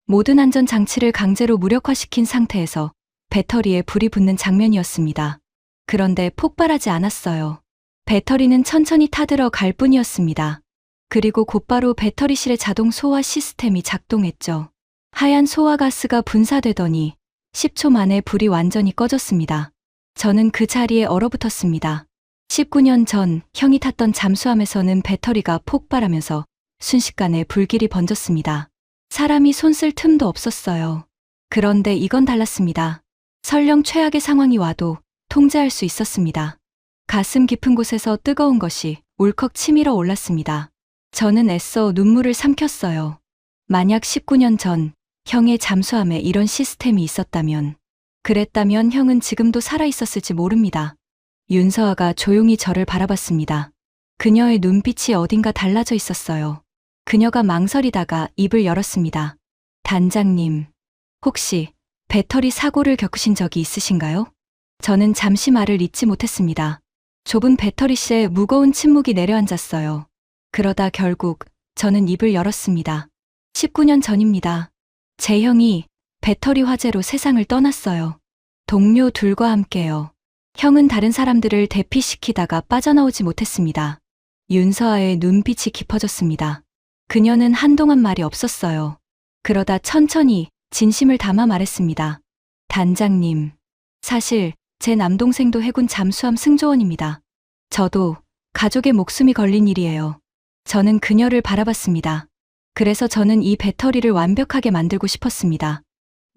모든 안전장치를 강제로 무력화시킨 상태에서 배터리에 불이 붙는 장면이었습니다. 그런데 폭발하지 않았어요. 배터리는 천천히 타들어 갈 뿐이었습니다. 그리고 곧바로 배터리실의 자동 소화 시스템이 작동했죠. 하얀 소화가스가 분사되더니 10초 만에 불이 완전히 꺼졌습니다. 저는 그 자리에 얼어붙었습니다. 19년 전 형이 탔던 잠수함에서는 배터리가 폭발하면서 순식간에 불길이 번졌습니다. 사람이 손 쓸 틈도 없었어요. 그런데 이건 달랐습니다. 설령 최악의 상황이 와도 통제할 수 있었습니다. 가슴 깊은 곳에서 뜨거운 것이 울컥 치밀어 올랐습니다. 저는 애써 눈물을 삼켰어요. 만약 19년 전 형의 잠수함에 이런 시스템이 있었다면, 그랬다면 형은 지금도 살아 있었을지 모릅니다. 윤서아가 조용히 저를 바라봤습니다. 그녀의 눈빛이 어딘가 달라져 있었어요. 그녀가 망설이다가 입을 열었습니다. 단장님, 혹시 배터리 사고를 겪으신 적이 있으신가요? 저는 잠시 말을 잇지 못했습니다. 좁은 배터리실에 무거운 침묵이 내려앉았어요. 그러다 결국 저는 입을 열었습니다. 19년 전입니다. 제 형이 배터리 화재로 세상을 떠났어요. 동료 둘과 함께요. 형은 다른 사람들을 대피시키다가 빠져나오지 못했습니다. 윤서아의 눈빛이 깊어졌습니다. 그녀는 한동안 말이 없었어요. 그러다 천천히 진심을 담아 말했습니다. 단장님, 사실 제 남동생도 해군 잠수함 승조원입니다. 저도 가족의 목숨이 걸린 일이에요. 저는 그녀를 바라봤습니다. 그래서 저는 이 배터리를 완벽하게 만들고 싶었습니다.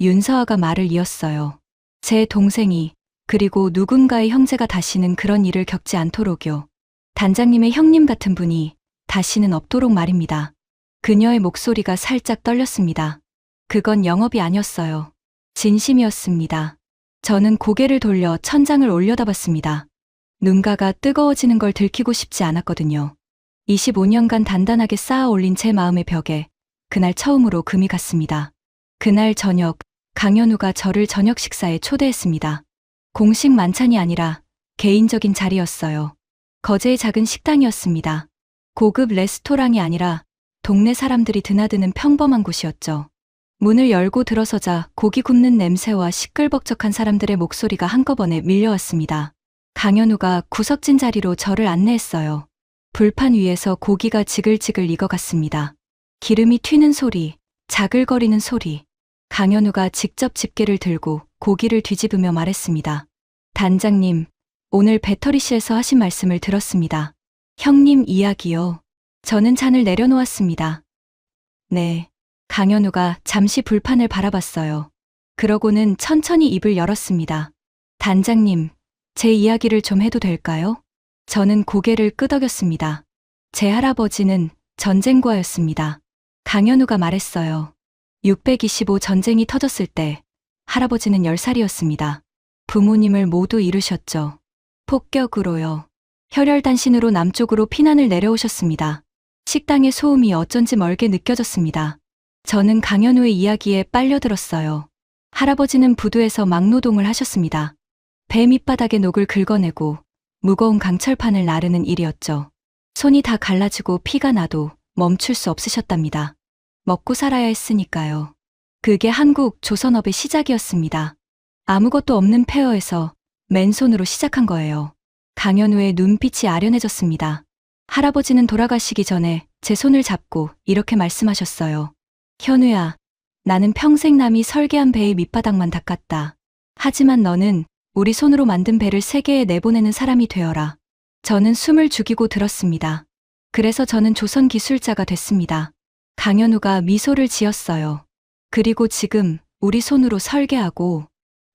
윤서아가 말을 이었어요. 제 동생이, 그리고 누군가의 형제가 다시는 그런 일을 겪지 않도록요. 단장님의 형님 같은 분이 다시는 없도록 말입니다. 그녀의 목소리가 살짝 떨렸습니다. 그건 영업이 아니었어요. 진심이었습니다. 저는 고개를 돌려 천장을 올려다봤습니다. 눈가가 뜨거워지는 걸 들키고 싶지 않았거든요. 25년간 단단하게 쌓아 올린 제 마음의 벽에 그날 처음으로 금이 갔습니다. 그날 저녁, 강현우가 저를 저녁 식사에 초대했습니다. 공식 만찬이 아니라 개인적인 자리였어요. 거제의 작은 식당이었습니다. 고급 레스토랑이 아니라 동네 사람들이 드나드는 평범한 곳이었죠. 문을 열고 들어서자 고기 굽는 냄새와 시끌벅적한 사람들의 목소리가 한꺼번에 밀려왔습니다. 강현우가 구석진 자리로 저를 안내했어요. 불판 위에서 고기가 지글지글 익어갔습니다. 기름이 튀는 소리, 자글거리는 소리. 강현우가 직접 집게를 들고 고기를 뒤집으며 말했습니다. 단장님, 오늘 배터리실에서 하신 말씀을 들었습니다. 형님 이야기요. 저는 잔을 내려놓았습니다. 네. 강현우가 잠시 불판을 바라봤어요. 그러고는 천천히 입을 열었습니다. 단장님, 제 이야기를 좀 해도 될까요? 저는 고개를 끄덕였습니다. 제 할아버지는 전쟁과였습니다. 강현우가 말했어요. 625 전쟁이 터졌을 때 할아버지는 10살이었습니다. 부모님을 모두 잃으셨죠. 폭격으로요. 혈혈단신으로 남쪽으로 피난을 내려오셨습니다. 식당의 소음이 어쩐지 멀게 느껴졌습니다. 저는 강현우의 이야기에 빨려들었어요. 할아버지는 부두에서 막노동을 하셨습니다. 배 밑바닥에 녹을 긁어내고 무거운 강철판을 나르는 일이었죠. 손이 다 갈라지고 피가 나도 멈출 수 없으셨답니다. 먹고 살아야 했으니까요. 그게 한국 조선업의 시작이었습니다. 아무것도 없는 폐허에서 맨손으로 시작한 거예요. 강현우의 눈빛이 아련해졌습니다. 할아버지는 돌아가시기 전에 제 손을 잡고 이렇게 말씀하셨어요. 현우야, 나는 평생 남이 설계한 배의 밑바닥만 닦았다. 하지만 너는 우리 손으로 만든 배를 세계에 내보내는 사람이 되어라. 저는 숨을 죽이고 들었습니다. 그래서 저는 조선 기술자가 됐습니다. 강현우가 미소를 지었어요. 그리고 지금 우리 손으로 설계하고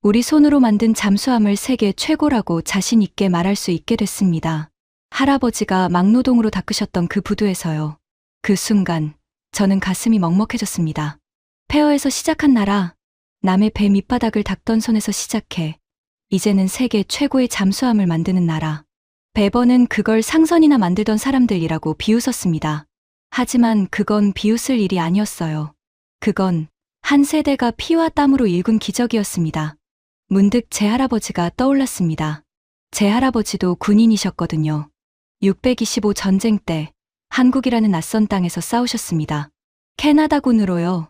우리 손으로 만든 잠수함을 세계 최고라고 자신 있게 말할 수 있게 됐습니다. 할아버지가 막노동으로 닦으셨던 그 부두에서요. 그 순간 저는 가슴이 먹먹해졌습니다. 폐허에서 시작한 나라, 남의 배 밑바닥을 닦던 손에서 시작해 이제는 세계 최고의 잠수함을 만드는 나라. 배번은 그걸 상선이나 만들던 사람들이라고 비웃었습니다. 하지만 그건 비웃을 일이 아니었어요. 그건 한 세대가 피와 땀으로 일군 기적이었습니다. 문득 제 할아버지가 떠올랐습니다. 제 할아버지도 군인이셨거든요. 625 전쟁 때 한국이라는 낯선 땅에서 싸우셨습니다. 캐나다군으로요.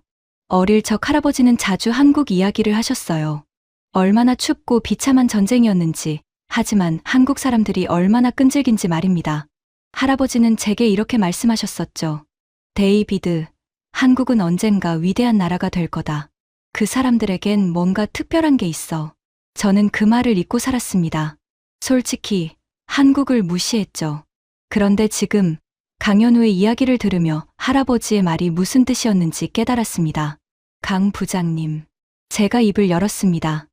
어릴 적 할아버지는 자주 한국 이야기를 하셨어요. 얼마나 춥고 비참한 전쟁이었는지, 하지만 한국 사람들이 얼마나 끈질긴지 말입니다. 할아버지는 제게 이렇게 말씀하셨었죠. 데이비드, 한국은 언젠가 위대한 나라가 될 거다. 그 사람들에겐 뭔가 특별한 게 있어. 저는 그 말을 잊고 살았습니다. 솔직히 한국을 무시했죠. 그런데 지금 강현우의 이야기를 들으며 할아버지의 말이 무슨 뜻이었는지 깨달았습니다. 강 부장님. 제가 입을 열었습니다.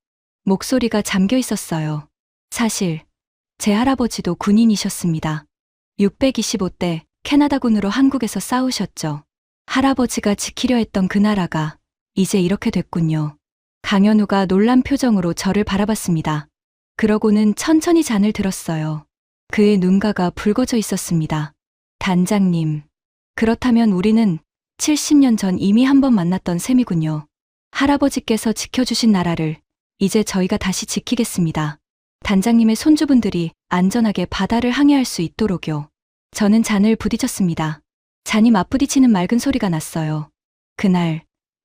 목소리가 잠겨 있었어요. 사실 제 할아버지도 군인이셨습니다. 625대 캐나다군으로 한국에서 싸우셨죠. 할아버지가 지키려 했던 그 나라가 이제 이렇게 됐군요. 강현우가 놀란 표정으로 저를 바라봤습니다. 그러고는 천천히 잔을 들었어요. 그의 눈가가 붉어져 있었습니다. 단장님, 그렇다면 우리는 70년 전 이미 한번 만났던 셈이군요. 할아버지께서 지켜주신 나라를 이제 저희가 다시 지키겠습니다. 단장님의 손주분들이 안전하게 바다를 항해할 수 있도록요. 저는 잔을 부딪혔습니다. 잔이 맞부딪히는 맑은 소리가 났어요. 그날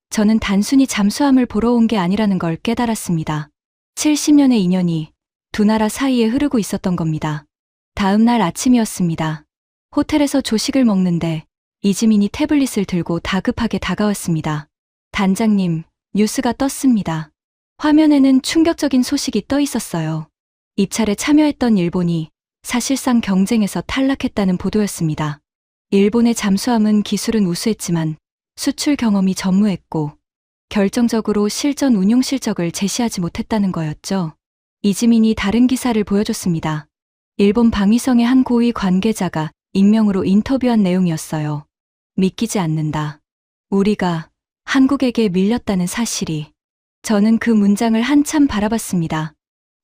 저는 단순히 잠수함을 보러 온 게 아니라는 걸 깨달았습니다. 70년의 인연이 두 나라 사이에 흐르고 있었던 겁니다. 다음 날 아침이었습니다. 호텔에서 조식을 먹는데 이지민이 태블릿을 들고 다급하게 다가왔습니다. 단장님, 뉴스가 떴습니다. 화면에는 충격적인 소식이 떠 있었어요. 입찰에 참여했던 일본이 사실상 경쟁에서 탈락했다는 보도였습니다. 일본의 잠수함은 기술은 우수했지만 수출 경험이 전무했고 결정적으로 실전 운용 실적을 제시하지 못했다는 거였죠. 이지민이 다른 기사를 보여줬습니다. 일본 방위성의 한 고위 관계자가 익명으로 인터뷰한 내용이었어요. 믿기지 않는다. 우리가 한국에게 밀렸다는 사실이. 저는 그 문장을 한참 바라봤습니다.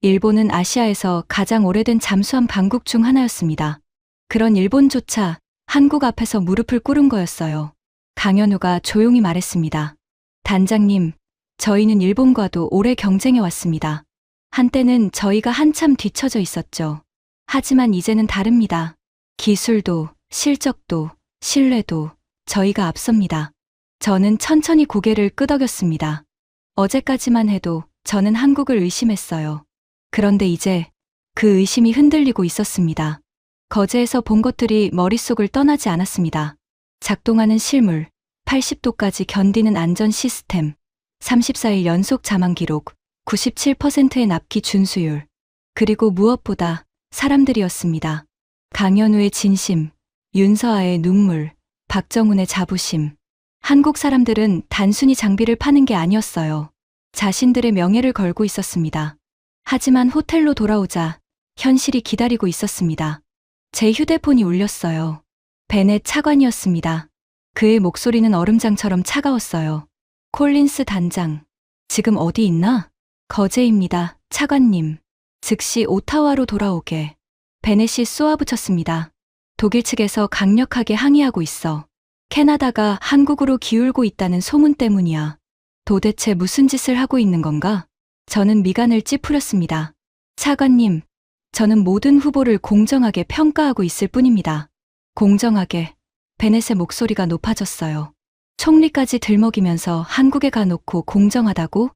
일본은 아시아에서 가장 오래된 잠수함 강국 중 하나였습니다. 그런 일본조차 한국 앞에서 무릎을 꿇은 거였어요. 강현우가 조용히 말했습니다. 단장님, 저희는 일본과도 오래 경쟁해 왔습니다. 한때는 저희가 한참 뒤처져 있었죠. 하지만 이제는 다릅니다. 기술도, 실적도, 신뢰도 저희가 앞섭니다. 저는 천천히 고개를 끄덕였습니다. 어제까지만 해도 저는 한국을 의심했어요. 그런데 이제 그 의심이 흔들리고 있었습니다. 거제에서 본 것들이 머릿속을 떠나지 않았습니다. 작동하는 실물, 80도까지 견디는 안전 시스템, 34일 연속 자망 기록, 97%의 납기 준수율, 그리고 무엇보다 사람들이었습니다. 강현우의 진심, 윤서아의 눈물, 박정훈의 자부심. 한국 사람들은 단순히 장비를 파는 게 아니었어요. 자신들의 명예를 걸고 있었습니다. 하지만 호텔로 돌아오자 현실이 기다리고 있었습니다. 제 휴대폰이 울렸어요. 벤의 차관이었습니다. 그의 목소리는 얼음장처럼 차가웠어요. 콜린스 단장, 지금 어디 있나? 거제입니다, 차관님. 즉시 오타와로 돌아오게. 베넷이 쏘아붙였습니다. 독일 측에서 강력하게 항의하고 있어. 캐나다가 한국으로 기울고 있다는 소문 때문이야. 도대체 무슨 짓을 하고 있는 건가? 저는 미간을 찌푸렸습니다. 차관님, 저는 모든 후보를 공정하게 평가하고 있을 뿐입니다. 공정하게. 베넷의 목소리가 높아졌어요. 총리까지 들먹이면서 한국에 가놓고 공정하다고?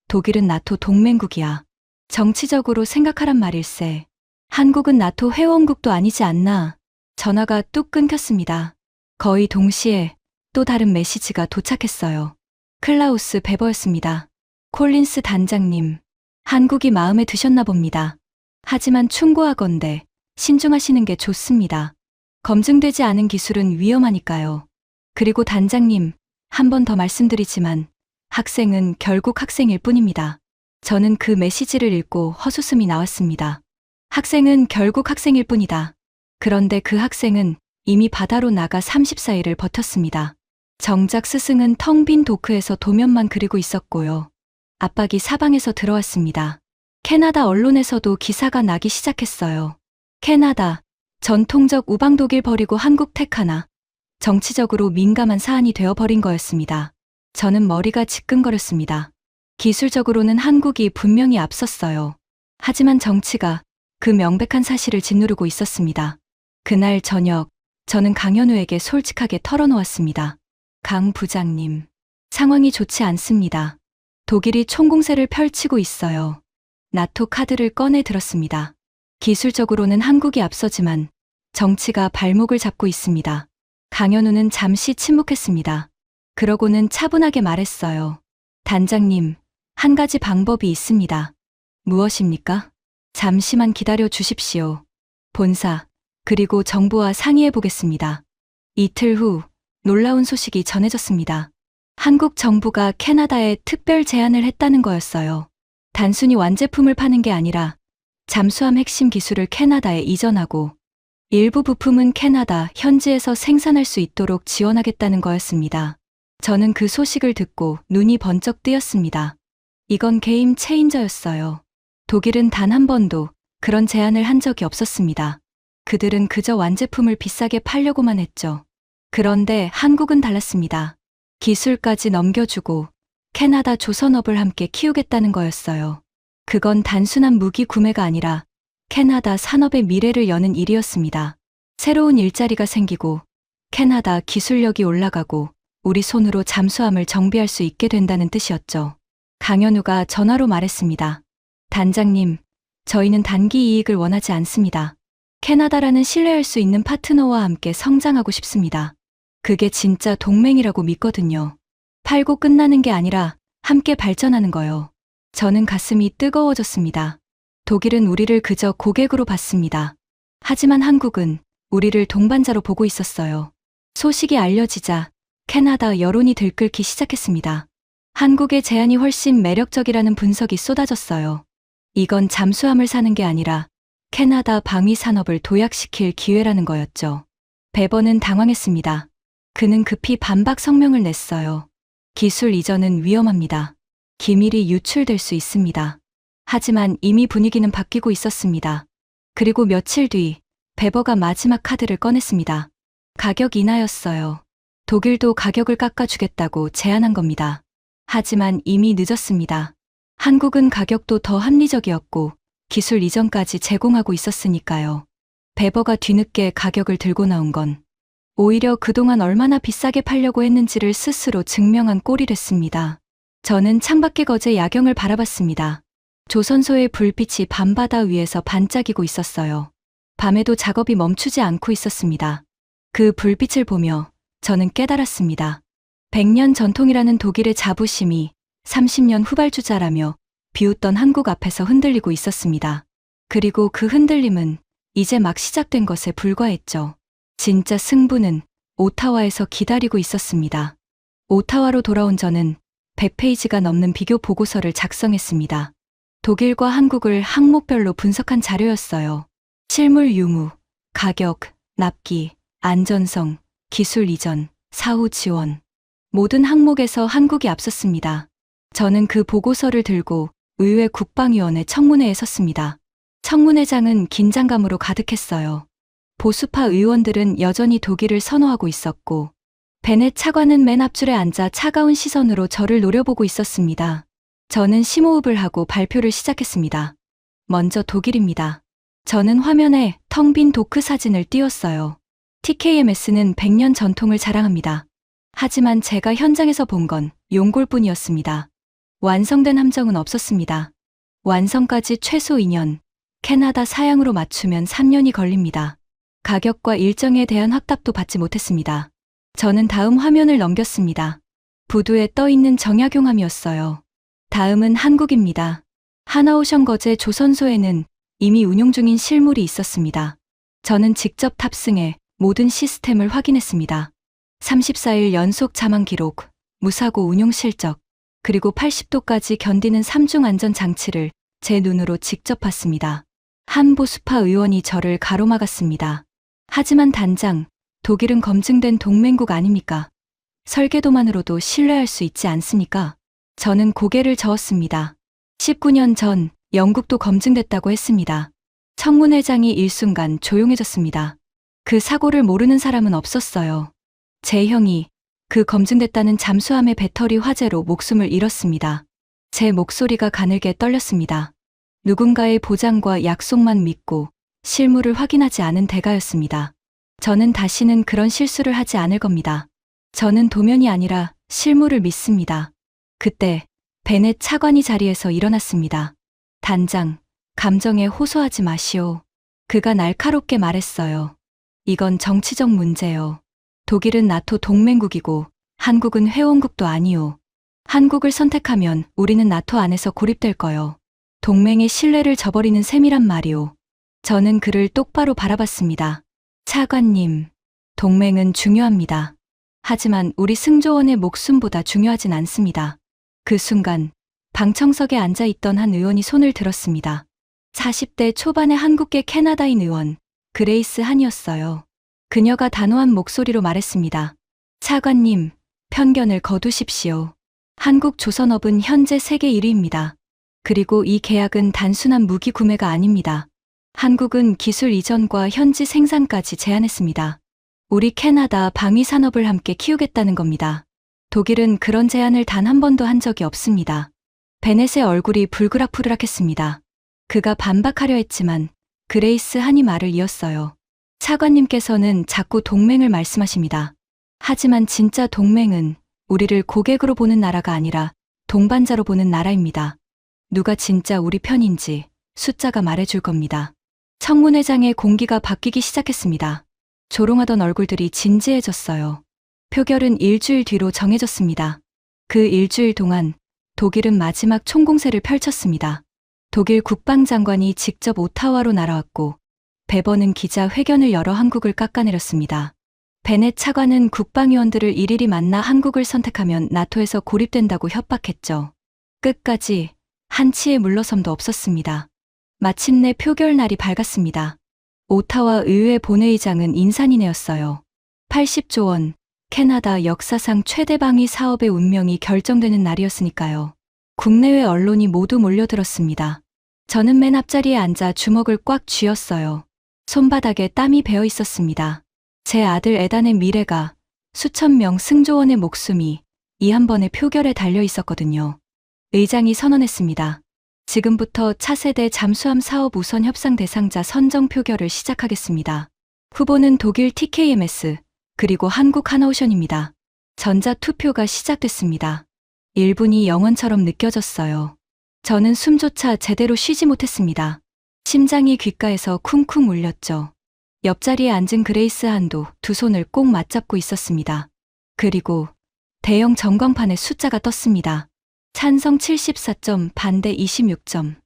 독일은 나토 동맹국이야. 정치적으로 생각하란 말일세. 한국은 나토 회원국도 아니지 않나. 전화가 뚝 끊겼습니다. 거의 동시에 또 다른 메시지가 도착했어요. 클라우스 베버였습니다. 콜린스 단장님, 한국이 마음에 드셨나 봅니다. 하지만 충고하건대 신중하시는 게 좋습니다. 검증되지 않은 기술은 위험하니까요. 그리고 단장님, 한 번 더 말씀드리지만 학생은 결국 학생일 뿐입니다. 저는 그 메시지를 읽고 헛웃음이 나왔습니다. 학생은 결국 학생일 뿐이다. 그런데 그 학생은 이미 바다로 나가 34일을 버텼습니다. 정작 스승은 텅 빈 도크에서 도면만 그리고 있었고요. 압박이 사방에서 들어왔습니다. 캐나다 언론에서도 기사가 나기 시작했어요. 캐나다, 전통적 우방 독일 버리고 한국 택하나. 정치적으로 민감한 사안이 되어버린 거였습니다. 저는 머리가 지끈거렸습니다. 기술적으로는 한국이 분명히 앞섰어요. 하지만 정치가 그 명백한 사실을 짓누르고 있었습니다. 그날 저녁, 저는 강현우에게 솔직하게 털어놓았습니다. 강 부장님, 상황이 좋지 않습니다. 독일이 총공세를 펼치고 있어요. 나토 카드를 꺼내 들었습니다. 기술적으로는 한국이 앞서지만 정치가 발목을 잡고 있습니다. 강현우는 잠시 침묵했습니다. 그러고는 차분하게 말했어요. 단장님, 한 가지 방법이 있습니다. 무엇입니까? 잠시만 기다려 주십시오. 본사, 그리고 정부와 상의해 보겠습니다. 이틀 후 놀라운 소식이 전해졌습니다. 한국 정부가 캐나다에 특별 제안을 했다는 거였어요. 단순히 완제품을 파는 게 아니라 잠수함 핵심 기술을 캐나다에 이전하고 일부 부품은 캐나다 현지에서 생산할 수 있도록 지원하겠다는 거였습니다. 저는 그 소식을 듣고 눈이 번쩍 뜨였습니다. 이건 게임 체인저였어요. 독일은 단 한 번도 그런 제안을 한 적이 없었습니다. 그들은 그저 완제품을 비싸게 팔려고만 했죠. 그런데 한국은 달랐습니다. 기술까지 넘겨주고 캐나다 조선업을 함께 키우겠다는 거였어요. 그건 단순한 무기 구매가 아니라 캐나다 산업의 미래를 여는 일이었습니다. 새로운 일자리가 생기고 캐나다 기술력이 올라가고 우리 손으로 잠수함을 정비할 수 있게 된다는 뜻이었죠. 강현우가 전화로 말했습니다. 단장님, 저희는 단기 이익을 원하지 않습니다. 캐나다라는 신뢰할 수 있는 파트너와 함께 성장하고 싶습니다. 그게 진짜 동맹이라고 믿거든요. 팔고 끝나는 게 아니라 함께 발전하는 거요. 저는 가슴이 뜨거워졌습니다. 독일은 우리를 그저 고객으로 봤습니다. 하지만 한국은 우리를 동반자로 보고 있었어요. 소식이 알려지자 캐나다 여론이 들끓기 시작했습니다. 한국의 제안이 훨씬 매력적이라는 분석이 쏟아졌어요. 이건 잠수함을 사는 게 아니라 캐나다 방위 산업을 도약시킬 기회라는 거였죠. 베버는 당황했습니다. 그는 급히 반박 성명을 냈어요. 기술 이전은 위험합니다. 기밀이 유출될 수 있습니다. 하지만 이미 분위기는 바뀌고 있었습니다. 그리고 며칠 뒤 베버가 마지막 카드를 꺼냈습니다. 가격 인하였어요. 독일도 가격을 깎아주겠다고 제안한 겁니다. 하지만 이미 늦었습니다. 한국은 가격도 더 합리적이었고 기술 이전까지 제공하고 있었으니까요. 베버가 뒤늦게 가격을 들고 나온 건 오히려 그동안 얼마나 비싸게 팔려고 했는지를 스스로 증명한 꼴이랬습니다. 저는 창밖에 거제 야경을 바라봤습니다. 조선소의 불빛이 밤바다 위에서 반짝이고 있었어요. 밤에도 작업이 멈추지 않고 있었습니다. 그 불빛을 보며 저는 깨달았습니다. 100년 전통이라는 독일의 자부심이 30년 후발주자라며 비웃던 한국 앞에서 흔들리고 있었습니다. 그리고 그 흔들림은 이제 막 시작된 것에 불과했죠. 진짜 승부는 오타와에서 기다리고 있었습니다. 오타와로 돌아온 저는 100페이지가 넘는 비교 보고서를 작성했습니다. 독일과 한국을 항목별로 분석한 자료였어요. 실물 유무, 가격, 납기, 안전성, 기술 이전, 사후 지원. 모든 항목에서 한국이 앞섰습니다. 저는 그 보고서를 들고 의회 국방위원회 청문회에 섰습니다. 청문회장은 긴장감으로 가득했어요. 보수파 의원들은 여전히 독일을 선호하고 있었고 베넷 차관은 맨 앞줄에 앉아 차가운 시선으로 저를 노려보고 있었습니다. 저는 심호흡을 하고 발표를 시작했습니다. 먼저 독일입니다. 저는 화면에 텅 빈 도크 사진을 띄웠어요. TKMS는 100년 전통을 자랑합니다. 하지만 제가 현장에서 본 건 용골뿐이었습니다. 완성된 함정은 없었습니다. 완성까지 최소 2년, 캐나다 사양으로 맞추면 3년이 걸립니다. 가격과 일정에 대한 확답도 받지 못했습니다. 저는 다음 화면을 넘겼습니다. 부두에 떠있는 정약용함이었어요. 다음은 한국입니다. 하나오션거제 조선소에는 이미 운용 중인 실물이 있었습니다. 저는 직접 탑승해 모든 시스템을 확인했습니다. 34일 연속 자망 기록, 무사고 운용 실적, 그리고 80도까지 견디는 3중 안전 장치를 제 눈으로 직접 봤습니다. 한 보수파 의원이 저를 가로막았습니다. 하지만 단장, 독일은 검증된 동맹국 아닙니까? 설계도만으로도 신뢰할 수 있지 않습니까? 저는 고개를 저었습니다. 19년 전 영국도 검증됐다고 했습니다. 청문회장이 일순간 조용해졌습니다. 그 사고를 모르는 사람은 없었어요. 제 형이 그 검증됐다는 잠수함의 배터리 화재로 목숨을 잃었습니다. 제 목소리가 가늘게 떨렸습니다. 누군가의 보장과 약속만 믿고 실물을 확인하지 않은 대가였습니다. 저는 다시는 그런 실수를 하지 않을 겁니다. 저는 도면이 아니라 실물을 믿습니다. 그때 베넷 차관이 자리에서 일어났습니다. 단장, 감정에 호소하지 마시오. 그가 날카롭게 말했어요. 이건 정치적 문제요. 독일은 나토 동맹국이고 한국은 회원국도 아니오. 한국을 선택하면 우리는 나토 안에서 고립될 거요. 동맹의 신뢰를 저버리는 셈이란 말이오. 저는 그를 똑바로 바라봤습니다. 차관님, 동맹은 중요합니다. 하지만 우리 승조원의 목숨보다 중요하진 않습니다. 그 순간 방청석에 앉아있던 한 의원이 손을 들었습니다. 40대 초반의 한국계 캐나다인 의원, 그레이스 한이었어요. 그녀가 단호한 목소리로 말했습니다. 차관님, 편견을 거두십시오. 한국 조선업은 현재 세계 1위입니다. 그리고 이 계약은 단순한 무기 구매가 아닙니다. 한국은 기술 이전과 현지 생산까지 제안했습니다. 우리 캐나다 방위 산업을 함께 키우겠다는 겁니다. 독일은 그런 제안을 단 한 번도 한 적이 없습니다. 베넷의 얼굴이 불그락푸르락했습니다. 그가 반박하려 했지만 그레이스 한이 말을 이었어요. 차관님께서는 자꾸 동맹을 말씀하십니다. 하지만 진짜 동맹은 우리를 고객으로 보는 나라가 아니라 동반자로 보는 나라입니다. 누가 진짜 우리 편인지 숫자가 말해줄 겁니다. 청문회장의 공기가 바뀌기 시작했습니다. 조롱하던 얼굴들이 진지해졌어요. 표결은 일주일 뒤로 정해졌습니다. 그 일주일 동안 독일은 마지막 총공세를 펼쳤습니다. 독일 국방장관이 직접 오타와로 날아왔고 베버는 기자 회견을 열어 한국을 깎아내렸습니다. 베넷 차관은 국방위원들을 일일이 만나 한국을 선택하면 나토에서 고립된다고 협박했죠. 끝까지 한치의 물러섬도 없었습니다. 마침내 표결 날이 밝았습니다. 오타와 의회 본회의장은 인산인해였어요. 80조 원, 캐나다 역사상 최대 방위 사업의 운명이 결정되는 날이었으니까요. 국내외 언론이 모두 몰려들었습니다. 저는 맨 앞자리에 앉아 주먹을 꽉 쥐었어요. 손바닥에 땀이 배어 있었습니다. 제 아들 에단의 미래가, 수천 명 승조원의 목숨이 이 한 번의 표결에 달려 있었거든요. 의장이 선언했습니다. 지금부터 차세대 잠수함 사업 우선 협상 대상자 선정 표결을 시작하겠습니다. 후보는 독일 TKMS, 그리고 한국 하나오션입니다. 전자투표가 시작됐습니다. 1분이 영원처럼 느껴졌어요. 저는 숨조차 제대로 쉬지 못했습니다. 심장이 귓가에서 쿵쿵 울렸죠. 옆자리에 앉은 그레이스 한도 두 손을 꼭 맞잡고 있었습니다. 그리고 대형 전광판에 숫자가 떴습니다. 찬성 74점, 반대 26점.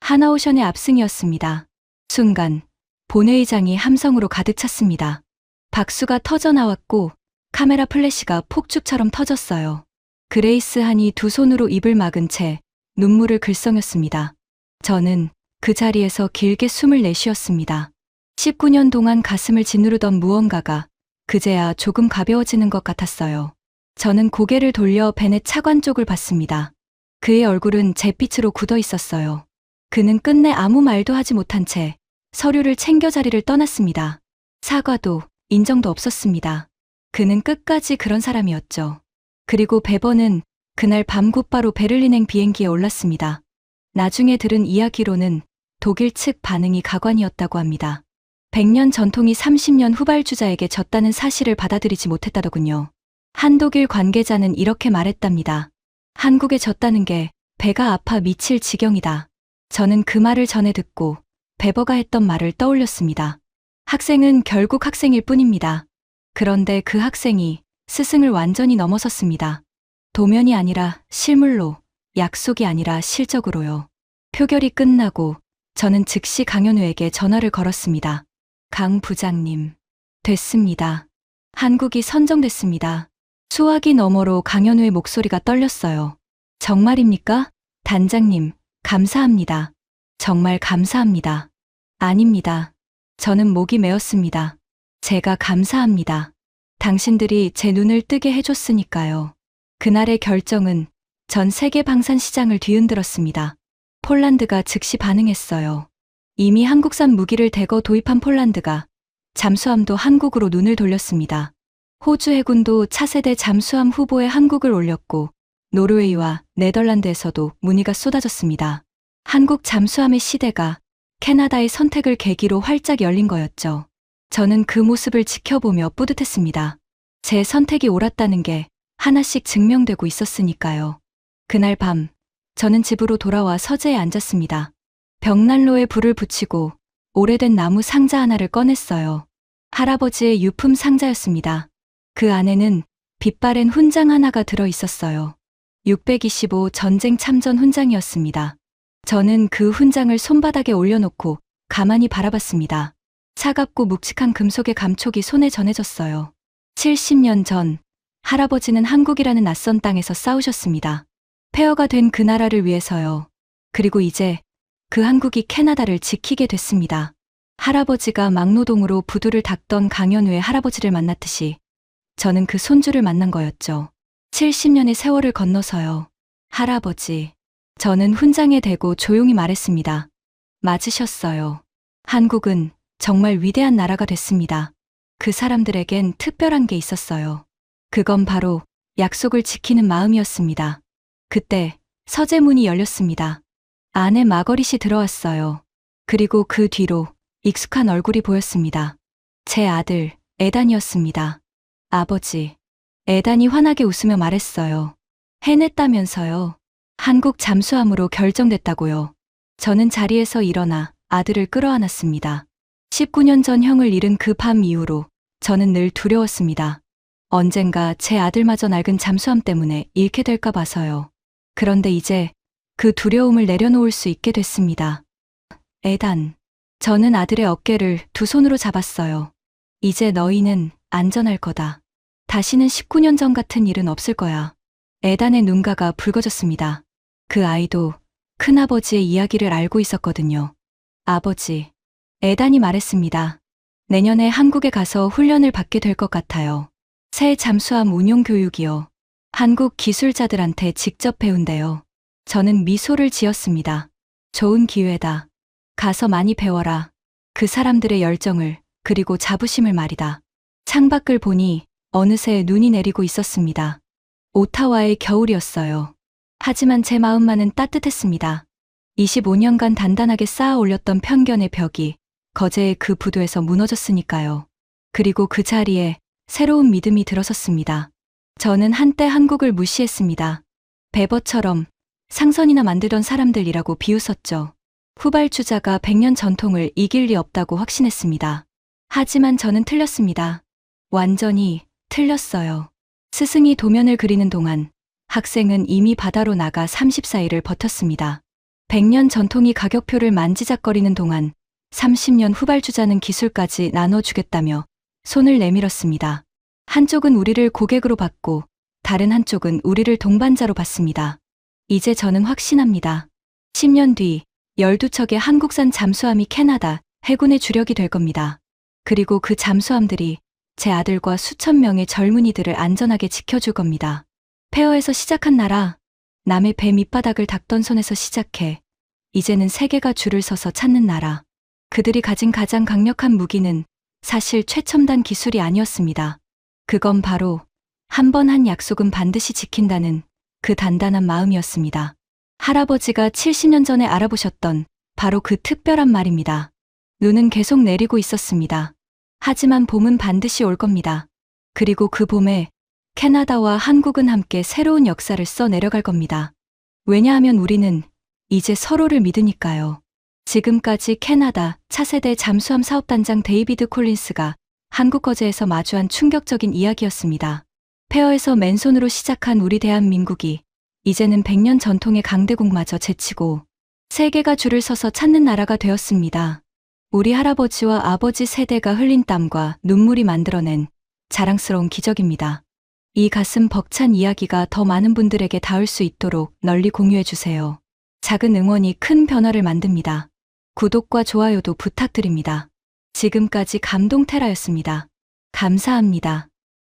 하나오션의 압승이었습니다. 순간 본회의장이 함성으로 가득 찼습니다. 박수가 터져 나왔고 카메라 플래시가 폭죽처럼 터졌어요. 그레이스 한이 두 손으로 입을 막은 채 눈물을 글썽였습니다. 저는 그 자리에서 길게 숨을 내쉬었습니다. 19년 동안 가슴을 짓누르던 무언가가 그제야 조금 가벼워지는 것 같았어요. 저는 고개를 돌려 베넷 차관 쪽을 봤습니다. 그의 얼굴은 잿빛으로 굳어 있었어요. 그는 끝내 아무 말도 하지 못한 채 서류를 챙겨 자리를 떠났습니다. 사과도 인정도 없었습니다. 그는 끝까지 그런 사람이었죠. 그리고 베버는 그날 밤 곧바로 베를린행 비행기에 올랐습니다. 나중에 들은 이야기로는 독일 측 반응이 가관이었다고 합니다. 100년 전통이 30년 후발주자에게 졌다는 사실을 받아들이지 못했다더군요. 한 독일 관계자는 이렇게 말했답니다. 한국에 졌다는 게 배가 아파 미칠 지경이다. 저는 그 말을 전해 듣고 베버가 했던 말을 떠올렸습니다. 학생은 결국 학생일 뿐입니다. 그런데 그 학생이 스승을 완전히 넘어섰습니다. 도면이 아니라 실물로, 약속이 아니라 실적으로요. 표결이 끝나고 저는 즉시 강현우에게 전화를 걸었습니다. 강 부장님, 됐습니다. 한국이 선정됐습니다. 수화기 너머로 강현우의 목소리가 떨렸어요. 정말입니까? 단장님, 감사합니다. 정말 감사합니다. 아닙니다. 저는 목이 메었습니다. 제가 감사합니다. 당신들이 제 눈을 뜨게 해줬으니까요. 그날의 결정은 전 세계 방산 시장을 뒤흔들었습니다. 폴란드가 즉시 반응했어요. 이미 한국산 무기를 대거 도입한 폴란드가 잠수함도 한국으로 눈을 돌렸습니다. 호주 해군도 차세대 잠수함 후보에 한국을 올렸고 노르웨이와 네덜란드에서도 문의가 쏟아졌습니다. 한국 잠수함의 시대가 캐나다의 선택을 계기로 활짝 열린 거였죠. 저는 그 모습을 지켜보며 뿌듯했습니다. 제 선택이 옳았다는 게 하나씩 증명되고 있었으니까요. 그날 밤, 저는 집으로 돌아와 서재에 앉았습니다. 벽난로에 불을 붙이고 오래된 나무 상자 하나를 꺼냈어요. 할아버지의 유품 상자였습니다. 그 안에는 빛바랜 훈장 하나가 들어 있었어요. 625 전쟁 참전 훈장이었습니다. 저는 그 훈장을 손바닥에 올려놓고 가만히 바라봤습니다. 차갑고 묵직한 금속의 감촉이 손에 전해졌어요. 70년 전, 할아버지는 한국이라는 낯선 땅에서 싸우셨습니다. 폐허가 된 그 나라를 위해서요. 그리고 이제 그 한국이 캐나다를 지키게 됐습니다. 할아버지가 막노동으로 부두를 닦던 강현우의 할아버지를 만났듯이 저는 그 손주를 만난 거였죠. 70년의 세월을 건너서요. 할아버지, 저는 훈장에 대고 조용히 말했습니다. 맞으셨어요. 한국은 정말 위대한 나라가 됐습니다. 그 사람들에겐 특별한 게 있었어요. 그건 바로 약속을 지키는 마음이었습니다. 그때 서재문이 열렸습니다. 안에 마거릿이 들어왔어요. 그리고 그 뒤로 익숙한 얼굴이 보였습니다. 제 아들, 에단이었습니다. 아버지, 에단이 환하게 웃으며 말했어요. 해냈다면서요. 한국 잠수함으로 결정됐다고요. 저는 자리에서 일어나 아들을 끌어안았습니다. 19년 전 형을 잃은 그 밤 이후로 저는 늘 두려웠습니다. 언젠가 제 아들마저 낡은 잠수함 때문에 잃게 될까 봐서요. 그런데 이제 그 두려움을 내려놓을 수 있게 됐습니다. 에단, 저는 아들의 어깨를 두 손으로 잡았어요. 이제 너희는 안전할 거다. 다시는 19년 전 같은 일은 없을 거야. 에단의 눈가가 붉어졌습니다. 그 아이도 큰아버지의 이야기를 알고 있었거든요. 아버지, 에단이 말했습니다. 내년에 한국에 가서 훈련을 받게 될 것 같아요. 새 잠수함 운용 교육이요. 한국 기술자들한테 직접 배운대요. 저는 미소를 지었습니다. 좋은 기회다. 가서 많이 배워라. 그 사람들의 열정을, 그리고 자부심을 말이다. 창밖을 보니 어느새 눈이 내리고 있었습니다. 오타와의 겨울이었어요. 하지만 제 마음만은 따뜻했습니다. 25년간 단단하게 쌓아 올렸던 편견의 벽이 거제의 그 부두에서 무너졌으니까요. 그리고 그 자리에 새로운 믿음이 들어섰습니다. 저는 한때 한국을 무시했습니다. 베버처럼 상선이나 만들던 사람들이라고 비웃었죠. 후발주자가 100년 전통을 이길 리 없다고 확신했습니다. 하지만 저는 틀렸습니다. 완전히 틀렸어요. 스승이 도면을 그리는 동안 학생은 이미 바다로 나가 34일을 버텼습니다. 100년 전통이 가격표를 만지작거리는 동안 30년 후발주자는 기술까지 나눠주겠다며 손을 내밀었습니다. 한쪽은 우리를 고객으로 받고 다른 한쪽은 우리를 동반자로 받습니다. 이제 저는 확신합니다. 10년 뒤 12척의 한국산 잠수함이 캐나다 해군의 주력이 될 겁니다. 그리고 그 잠수함들이 제 아들과 수천 명의 젊은이들을 안전하게 지켜줄 겁니다. 폐허에서 시작한 나라, 남의 배 밑바닥을 닦던 손에서 시작해 이제는 세계가 줄을 서서 찾는 나라. 그들이 가진 가장 강력한 무기는 사실 최첨단 기술이 아니었습니다. 그건 바로 한 번 한 약속은 반드시 지킨다는 그 단단한 마음이었습니다. 할아버지가 70년 전에 알아보셨던 바로 그 특별한 말입니다. 눈은 계속 내리고 있었습니다. 하지만 봄은 반드시 올 겁니다. 그리고 그 봄에 캐나다와 한국은 함께 새로운 역사를 써 내려갈 겁니다. 왜냐하면 우리는 이제 서로를 믿으니까요. 지금까지 캐나다 차세대 잠수함 사업단장 데이비드 콜린스가 한국 거제에서 마주한 충격적인 이야기였습니다. 폐허에서 맨손으로 시작한 우리 대한민국이 이제는 100년 전통의 강대국마저 제치고 세계가 줄을 서서 찾는 나라가 되었습니다. 우리 할아버지와 아버지 세대가 흘린 땀과 눈물이 만들어낸 자랑스러운 기적입니다. 이 가슴 벅찬 이야기가 더 많은 분들에게 닿을 수 있도록 널리 공유해 주세요. 작은 응원이 큰 변화를 만듭니다. 구독과 좋아요도 부탁드립니다. 지금까지 감동테라였습니다. 감사합니다.